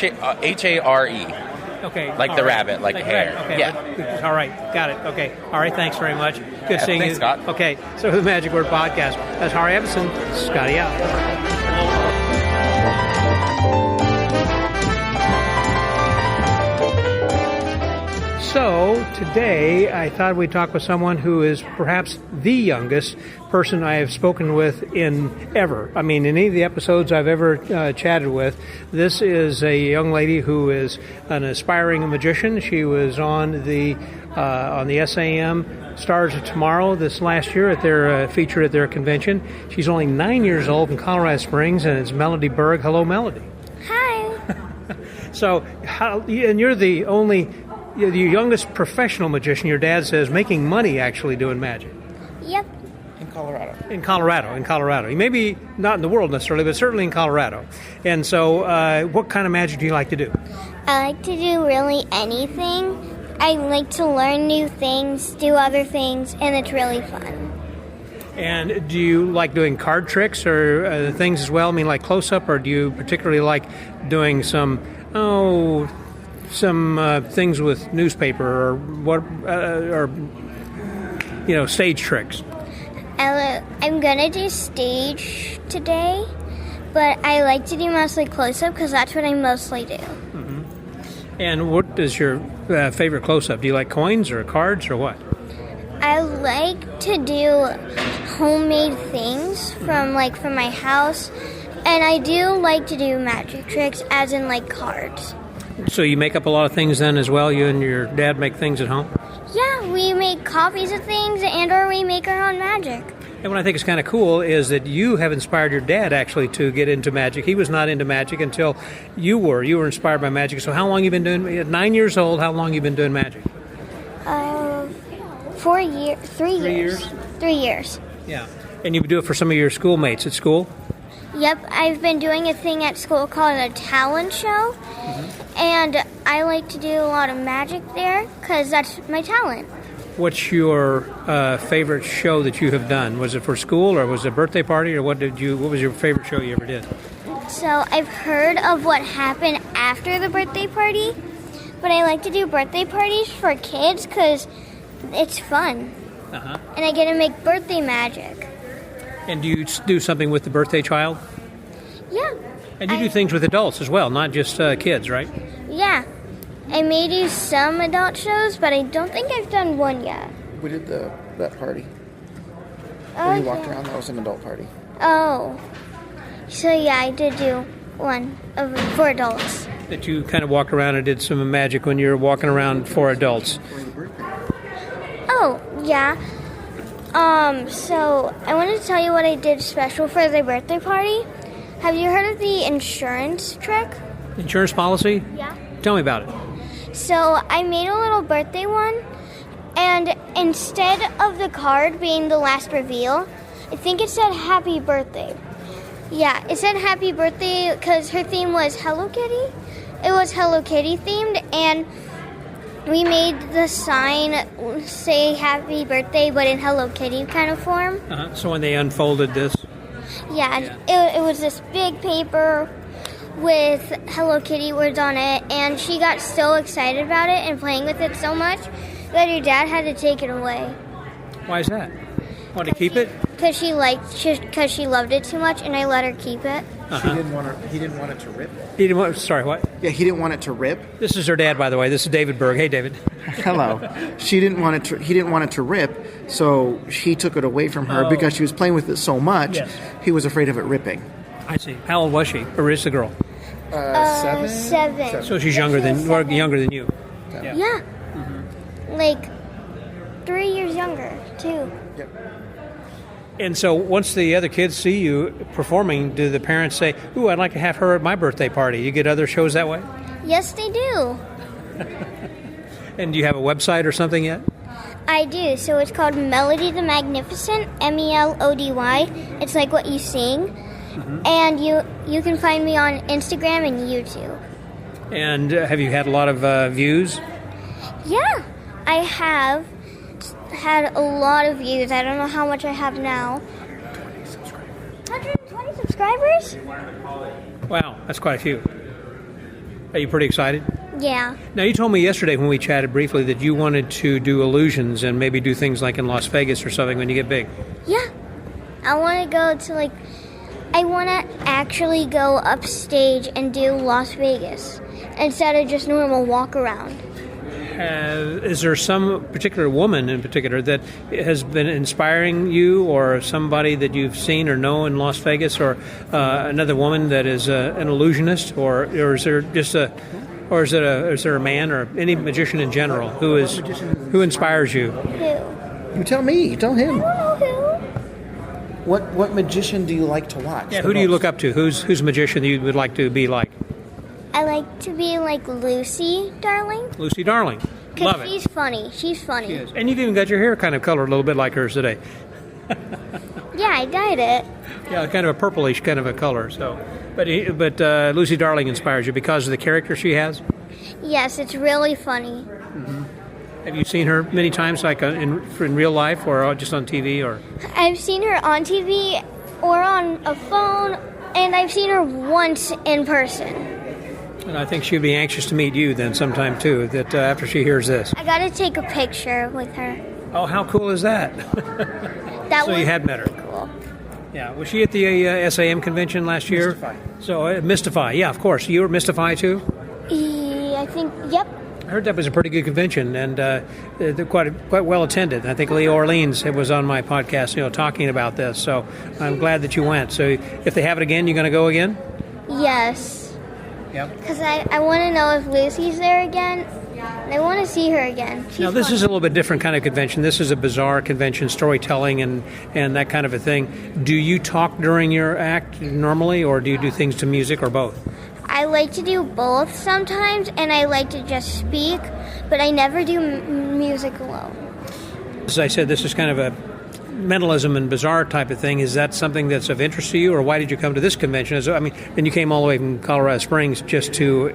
Okay. Like the rabbit, like the hare. Okay. Yeah. All right. Got it. Okay. All right. Thanks very much. Good seeing you. Scott. Okay. So the Magic Word Podcast. That's Hare Evison. Scotty out. So today I thought we'd talk with someone who is perhaps the youngest person I have spoken with in any of the episodes I've ever chatted with. This is a young lady who is an aspiring magician. She was on the SAM Stars of Tomorrow this last year at their featured at their convention. She's only 9 years old in Colorado Springs, and it's Melody Berg. Hello, Melody. Hi. So, and you're the youngest professional magician, your dad says, making money actually doing magic. Yep. In Colorado. Maybe not in the world necessarily, but certainly in Colorado. And so what kind of magic do you like to do? I like to do really anything. I like to learn new things, do other things, and it's really fun. And do you like doing card tricks or things as well? I mean, like close-up, or do you particularly like doing some things with newspaper or stage tricks? I'm gonna do stage today, but I like to do mostly close-up because that's what I mostly do. Mm-hmm. And what is your favorite close-up? Do you like coins or cards or what? I like to do homemade things from my house, And I do like to do magic tricks, as in like cards. So you make up a lot of things then as well? You and your dad make things at home? Yeah, we make copies of things or we make our own magic. And what I think is kind of cool is that you have inspired your dad actually to get into magic. He was not into magic until you were. You were inspired by magic. So how long you been doing? At 9 years old, how long you been doing magic? 4 years. 3 years. 3 years. Yeah. And you do it for some of your schoolmates at school? Yep, I've been doing a thing at school called a talent show, and I like to do a lot of magic there because that's my talent. What's your favorite show that you have done? Was it for school or was it a birthday party or what was your favorite show you ever did? So I've heard of what happened after the birthday party, but I like to do birthday parties for kids because it's fun. And I get to make birthday magic. And do you do something with the birthday child? Yeah. And you do things with adults as well, not just kids, right? Yeah. I may do some adult shows, but I don't think I've done one yet. We did that party. Oh, Where you walked around, that was an adult party. Oh. So yeah, I did do one for adults. That you kind of walked around and did some magic when you were walking around for adults. Oh, yeah. So I wanted to tell you what I did special for the birthday party. Have you heard of the insurance trick? Insurance policy? Yeah. Tell me about it. So I made a little birthday one, and instead of the card being the last reveal, I think it said happy birthday. Yeah, it said happy birthday because her theme was Hello Kitty. It was Hello Kitty themed, and we made the sign say happy birthday, but in Hello Kitty kind of form. So when they unfolded this? Yeah. It was this big paper with Hello Kitty words on it, and she got so excited about it and playing with it so much that her dad had to take it away. Why is that? Want to keep it? Because she loved it too much, and I let her keep it. He didn't want it to rip. He didn't want. Sorry, what? Yeah, he didn't want it to rip. This is her dad, by the way. This is David Berg. Hey, David. Hello. He didn't want it to rip, so he took it away from her because she was playing with it so much. Yes. He was afraid of it ripping. I see. How old was she, or is the girl? 7. So she's younger than you. Yeah. Like 3 years younger, too. Yep. And so once the other kids see you performing, do the parents say, "Ooh, I'd like to have her at my birthday party"? You get other shows that way? Yes, they do. And do you have a website or something yet? I do. So it's called Melody the Magnificent, Melody. It's like what you sing. And you can find me on Instagram and YouTube. And have you had a lot of views? Yeah, I have had a lot of views. I don't know how much I have now. 120 subscribers? Wow, that's quite a few. Are you pretty excited? Yeah. Now, you told me yesterday when we chatted briefly that you wanted to do illusions and maybe do things like in Las Vegas or something when you get big. Yeah. I want to go to I want to actually go upstage and do Las Vegas instead of just normal walk around. Is there some particular woman in particular that has been inspiring you, or somebody that you've seen or know in Las Vegas, or another woman that is an illusionist, or is there just is there a man or any magician in general who inspires you? Who? You tell me. You tell him. I don't know who. What magician do you like to watch? Yeah, who do you look up to? Who's a magician you would like to be like? I like to be like Lucy Darling. Lucy Darling. Love it. She's funny. She's funny. She is. And you've even got your hair kind of colored a little bit like hers today. Yeah, I dyed it. Yeah, kind of a purplish kind of a color. So, but Lucy Darling inspires you because of the character she has? Yes, it's really funny. Mm-hmm. Have you seen her many times, like in real life, or just on TV? Or I've seen her on TV or on a phone, and I've seen her once in person. And I think she'd be anxious to meet you then sometime too, that after she hears this. I got to take a picture with her. Oh, how cool is that? So you had met her. Cool. Yeah. Was she at the SAM convention last year? Mystify. So Mystify. Yeah, of course. You were Mystify too? I think, yep. I heard that was a pretty good convention, and they're quite well attended. I think Lee Orleans was on my podcast, talking about this. So I'm glad that you went. So if they have it again, you going to go again? Yes. Yep. Because I want to know if Lucy's there again. I want to see her again. Now, this is a little bit different kind of convention. This is a bizarre convention, storytelling and that kind of a thing. Do you talk during your act normally, or do you do things to music, or both? I like to do both sometimes, and I like to just speak, but I never do music alone. As I said, this is kind of a mentalism and bizarre type of thing. Is that something that's of interest to you, or why did you come to this convention? And you came all the way from Colorado Springs just to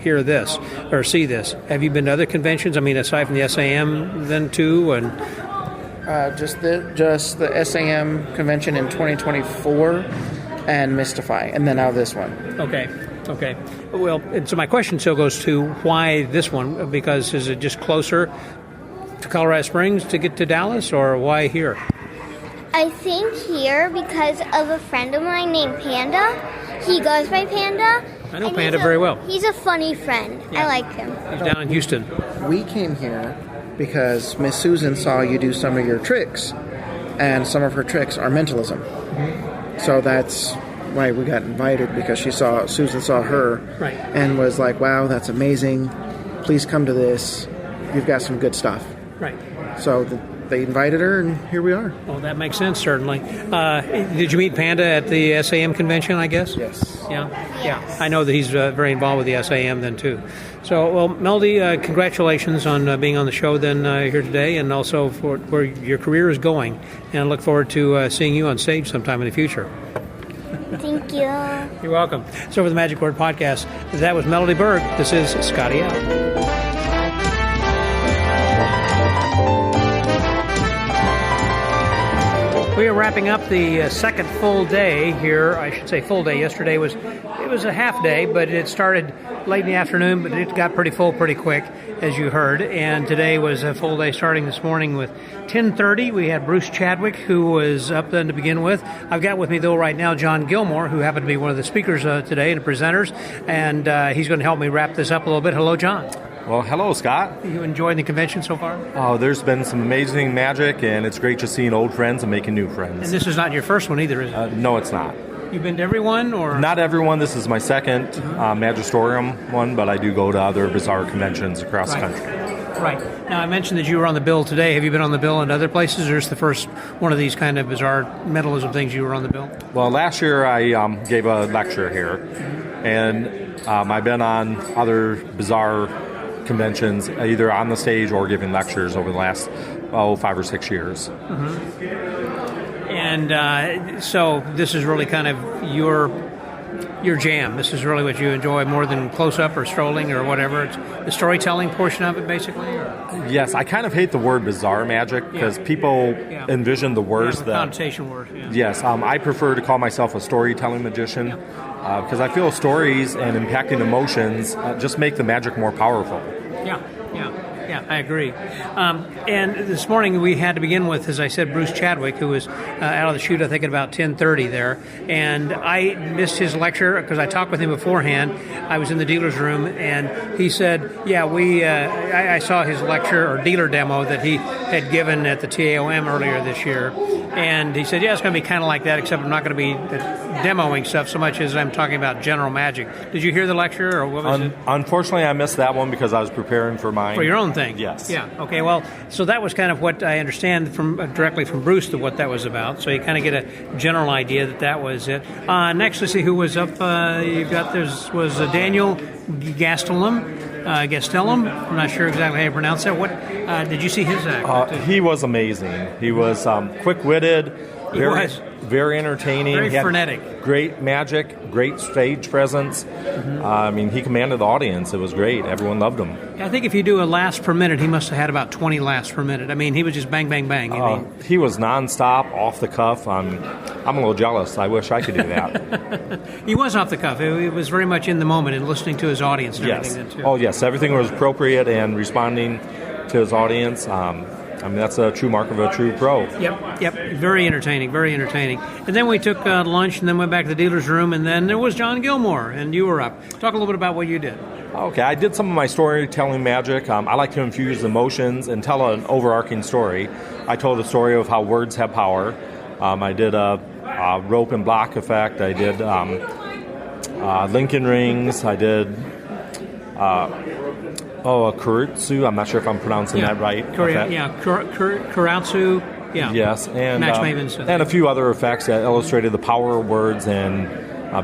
hear this or see this. Have you been to other conventions? I mean, aside from the SAM, then too, and Just the SAM convention in 2024 and Mystify, and then now this one. Okay. Well, and so my question still goes to why this one? Because is it just closer to Colorado Springs to get to Dallas, or why here? I think here because of a friend of mine named Panda. He goes by Panda. I know Panda very well. He's a funny friend. Yeah. I like him. He's down in Houston. We came here because Miss Susan saw you do some of your tricks, and some of her tricks are mentalism. Mm-hmm. So that's why we got invited, because Susan saw her, right, and was like, "Wow, that's amazing! Please come to this. You've got some good stuff." Right. So they invited her, and here we are. Well, that makes sense, certainly. Did you meet Panda at the SAM convention, I guess? Yes. Yeah. I know that he's very involved with the SAM then, too. So, well, Melody, congratulations on being on the show then here today, and also for where your career is going. And I look forward to seeing you on stage sometime in the future. Thank you. You're welcome. So for the Magic Word Podcast, that was Melody Berg. This is Scotty out. We are wrapping up the second full day here. I should say full day. Yesterday was a half day, but it started late in the afternoon, but it got pretty full pretty quick, as you heard. And today was a full day starting this morning with 10:30. We had Bruce Chadwick, who was up then to begin with. I've got with me, though, right now, John Gilmore, who happened to be one of the speakers today and the presenters. And he's going to help me wrap this up a little bit. Hello, John. Well, hello, Scott. You enjoying the convention so far? Oh, there's been some amazing magic, and it's great just seeing old friends and making new friends. And this is not your first one either, is it? No, it's not. You've been to every one, or? Not everyone. This is my second Magistrorum one, but I do go to other bizarre conventions across the country. Right. Now, I mentioned that you were on the bill today. Have you been on the bill in other places, or is the first one of these kind of bizarre mentalism things you were on the bill? Well, last year I gave a lecture here, and I've been on other bizarre conventions, either on the stage or giving lectures over the last 5 or 6 years. Mm-hmm. And so this is really kind of your jam. This is really what you enjoy more than close-up or strolling or whatever. It's the storytelling portion of it, basically? Or? Yes, I kind of hate the word bizarre magic because people envision the worst. The connotation word. Yeah. Yes, I prefer to call myself a storytelling magician because I feel stories and impacting emotions just make the magic more powerful. Yeah, I agree. And this morning we had to begin with, as I said, Bruce Chadwick, who was out of the chute, I think, at about 10:30 there. And I missed his lecture because I talked with him beforehand. I was in the dealer's room, and he said, I saw his lecture or dealer demo that he had given at the TAOM earlier this year. And he said, it's going to be kind of like that, except I'm not going to be demoing stuff so much as I'm talking about general magic. Did you hear the lecture, or what was it? Unfortunately, I missed that one because I was preparing for mine. For your own thing? Yes. Yeah. Okay, well, so that was kind of what I understand directly from Bruce to what that was about. So you kind of get a general idea that was it. Next, let's see who was up. You've got, was Daniel Gastelum. I'm not sure exactly how you pronounce that. What did you see his act? He was amazing. He was quick-witted, very entertaining. Very frenetic. Great magic, great stage presence. Mm-hmm. He commanded the audience. It was great. Everyone loved him. I think if you do a laughs per minute, he must have had about 20 laughs per minute. He was just bang, bang, bang. He was nonstop, off the cuff. I'm a little jealous. I wish I could do that. He was off the cuff. He was very much in the moment and listening to his audience and yes. everything. Too. Oh, yes. Everything was appropriate and responding to his audience. That's a true mark of a true pro. Yep. Very entertaining. And then we took lunch and then went back to the dealer's room, and then there was John Gilmore, and you were up. Talk a little bit about what you did. Okay, I did some of my storytelling magic. I like to infuse emotions and tell an overarching story. I told a story of how words have power. I did a rope and block effect. I did Lincoln rings. I did a Kurutsu. I'm not sure if I'm pronouncing that right. Kurutsu. Yeah. Yes, and Max Maven's, and a few other effects that illustrated the power of words and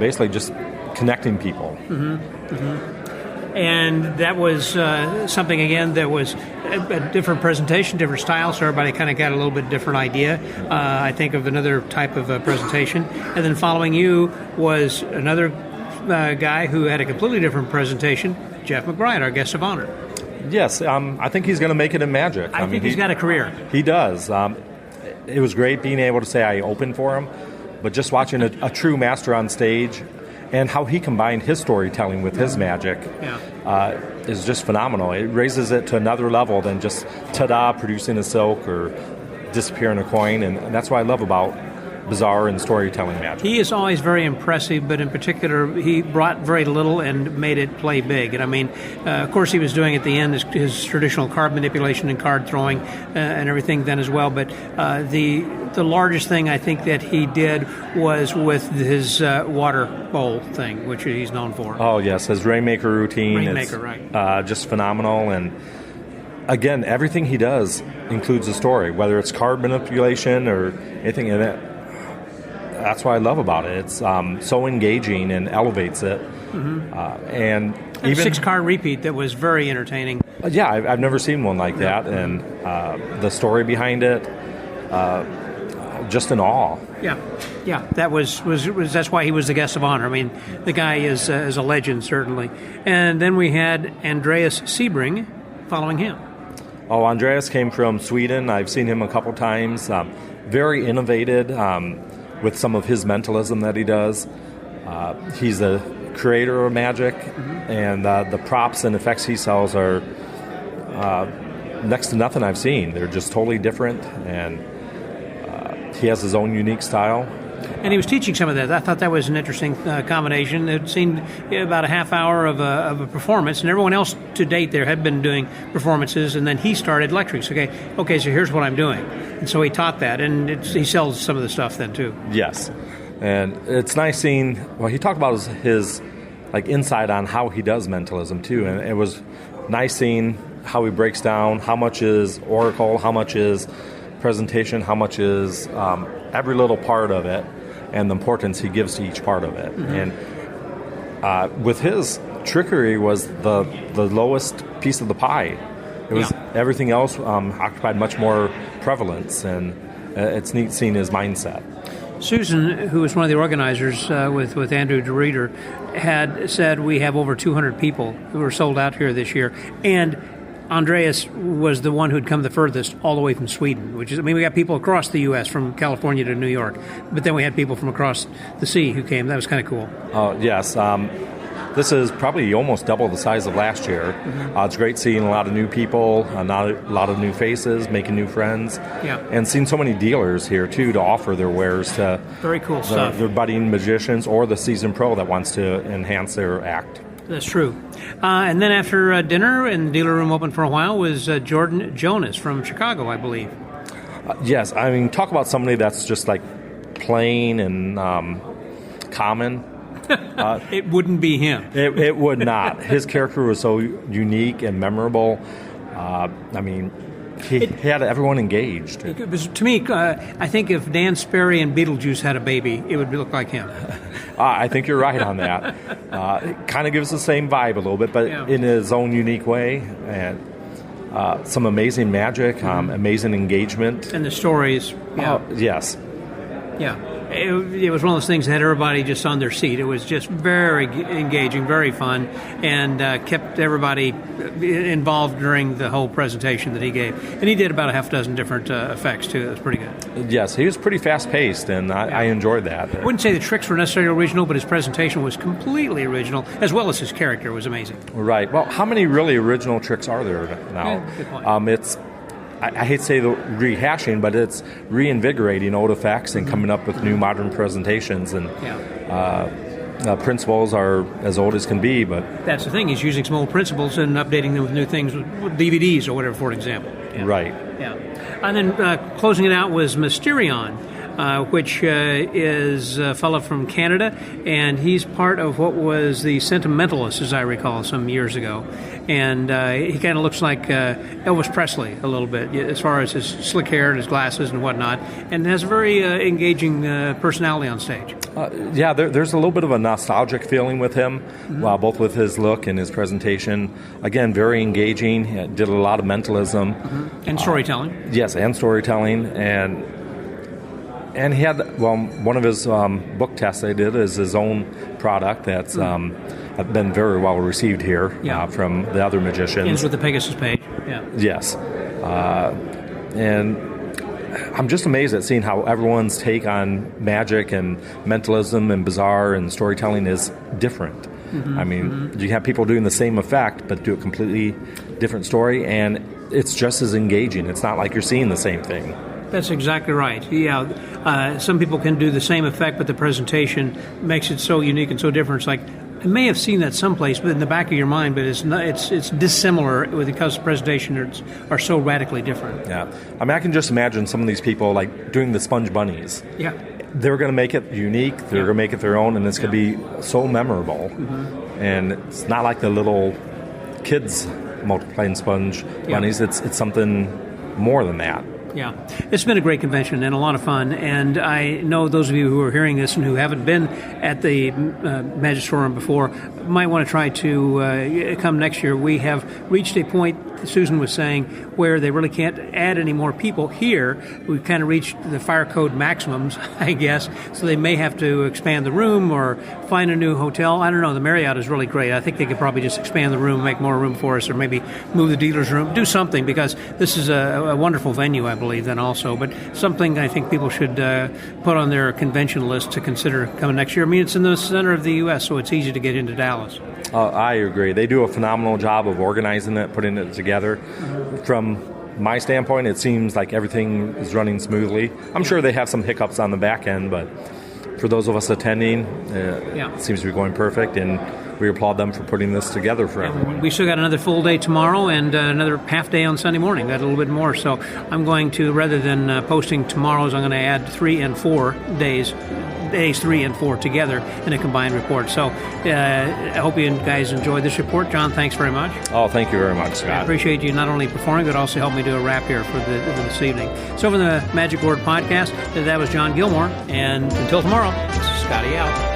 basically just connecting people. And that was something, again, that was a different presentation, different style, so everybody kind of got a little bit different idea, I think, of another type of presentation. And then following you was another guy who had a completely different presentation, Jeff McBride, our guest of honor. Yes, I think he's going to make it in magic. I think he's got a career. He does. It was great being able to say I opened for him, but just watching a true master on stage and how he combined his storytelling with his magic is just phenomenal. It raises it to another level than just ta-da, producing a silk or disappearing a coin, and that's what I love about bizarre and storytelling magic. He is always very impressive, but in particular, he brought very little and made it play big. And I mean, of course, he was doing at the end his traditional card manipulation and card throwing and everything then as well. But the largest thing I think that he did was with his water bowl thing, which he's known for. Oh yes, his Rainmaker routine. Rainmaker, right? Just phenomenal. And again, everything he does includes a story, whether it's card manipulation or anything in it. That's what I love about it. It's so engaging and elevates it. And even 6-card repeat that was very entertaining. Yeah, I've never seen one like that. And the story behind it, just in awe. Yeah, that was that's why he was the guest of honor. I mean, the guy is a legend, certainly. And then we had Andreas Sebring following him. Oh, Andreas came from Sweden. I've seen him a couple times. Very innovative. With some of his mentalism that he does. He's a creator of magic, and the props and effects he sells are next to nothing I've seen. They're just totally different, and he has his own unique style. And he was teaching some of that. I thought that was an interesting combination. It seemed about a half hour of a performance, and everyone else to date there had been doing performances, and then he started lecturing. So, okay, so here's what I'm doing. And so he taught that, and he sells some of the stuff then, too. Yes. And it's nice seeing, well, he talked about his like insight on how he does mentalism, too, and it was nice seeing how he breaks down how much is oracle, how much is presentation, how much is every little part of it, and the importance he gives to each part of it. And with his, trickery was the lowest piece of the pie. It was everything else occupied much more prevalence, and it's neat seeing his mindset. Susan, who was one of the organizers with Andrew DeReader, had said we have over 200 people who are sold out here this year, and Andreas was the one who'd come the furthest, all the way from Sweden, which is, I mean, we got people across the U.S., from California to New York, but then we had people from across the sea who came. That was kind of cool. Yes. This is probably almost double the size of last year. It's great seeing a lot of new people, a lot of new faces, making new friends, and seeing so many dealers here, too, to offer their wares to very cool stuff. Their budding magicians or the seasoned pro that wants to enhance their act. That's true. And then after dinner and the dealer room open for a while was Jordan Jonas from Chicago, I believe. Yes. I mean, talk about somebody that's just like plain and common. It wouldn't be him. It would not. His character was so unique and memorable. I mean, he had everyone engaged. It was, to me, I think if Dan Sperry and Beetlejuice had a baby, it would look like him. I think you're right on that. It kind of gives the same vibe a little bit, but in his own unique way. And some amazing magic, amazing engagement. And the stories. Yes. Yeah. It was one of those things that had everybody just on their seat. It was just very engaging, very fun, and kept everybody involved during the whole presentation that he gave. And he did about a half dozen different effects, too. It was pretty good. Yes, he was pretty fast-paced, and I enjoyed that. I wouldn't say the tricks were necessarily original, but his presentation was completely original, as well as his character was amazing. Right. Well, how many really original tricks are there now? Yeah, good point. It's... I hate to say the rehashing, but it's reinvigorating old effects and coming up with new modern presentations. And principles are as old as can be, but That's the thing. He's using some old principles and updating them with new things, with DVDs or whatever, for example. Yeah. right. Yeah. And then closing it out was Mysterion, which is a fellow from Canada, and he's part of what was the Sentimentalists, as I recall, some years ago. And he kind of looks like Elvis Presley a little bit, as far as his slick hair and his glasses and whatnot, and has a very engaging personality on stage. Yeah, there's a little bit of a nostalgic feeling with him, both with his look and his presentation. Again, very engaging. He did a lot of mentalism. And storytelling. Yes, and storytelling. And he had, one of his book tests they did is his own product that's been very well received here from the other magicians. Ends with the Pegasus page. Yeah. Yes. And I'm just amazed at seeing how everyone's take on magic and mentalism and bizarre and storytelling is different. I mean, you have people doing the same effect, but do a completely different story, and it's just as engaging. It's not like you're seeing the same thing. That's exactly right. Yeah, some people can do the same effect, but the presentation makes it so unique and so different. It's like, I may have seen that someplace, but in the back of your mind, but it's not, it's dissimilar because the presentations are so radically different. Yeah. I mean, I can just imagine some of these people, like, doing the sponge bunnies. Yeah. They're going to make it unique. They're going to make it their own, and it's going to be so memorable. And it's not like the little kids multiplying sponge bunnies. It's something more than that. Yeah, it's been a great convention and a lot of fun, and I know those of you who are hearing this and who haven't been at the Magistrorum before might want to try to come next year. We have reached a point, Susan was saying, where they really can't add any more people here. We've kind of reached the fire code maximums, I guess, so they may have to expand the room or find a new hotel. I don't know. The Marriott is really great. I think they could probably just expand the room, make more room for us, or maybe move the dealer's room, do something, because this is a wonderful venue, I believe, then also. But something I think people should put on their convention list to consider coming next year. I mean, it's in the center of the U.S., so it's easy to get into Dallas. I agree. They do a phenomenal job of organizing it, putting it together. From my standpoint, it seems like everything is running smoothly. I'm sure they have some hiccups on the back end, but for those of us attending, it seems to be going perfect, and we applaud them for putting this together for everyone. We still got another full day tomorrow and another half day on Sunday morning. Got a little bit more. So I'm going to, rather than posting tomorrow's, I'm going to add 3 and 4 days 3 and 4 together in a combined report. So I hope you guys enjoyed this report. John, thanks very much. Oh, thank you very much, Scott. I appreciate you not only performing, but also helping me do a wrap here for this evening. So for the Magic Word Podcast, that was John Gilmore. And until tomorrow, this is Scotty out.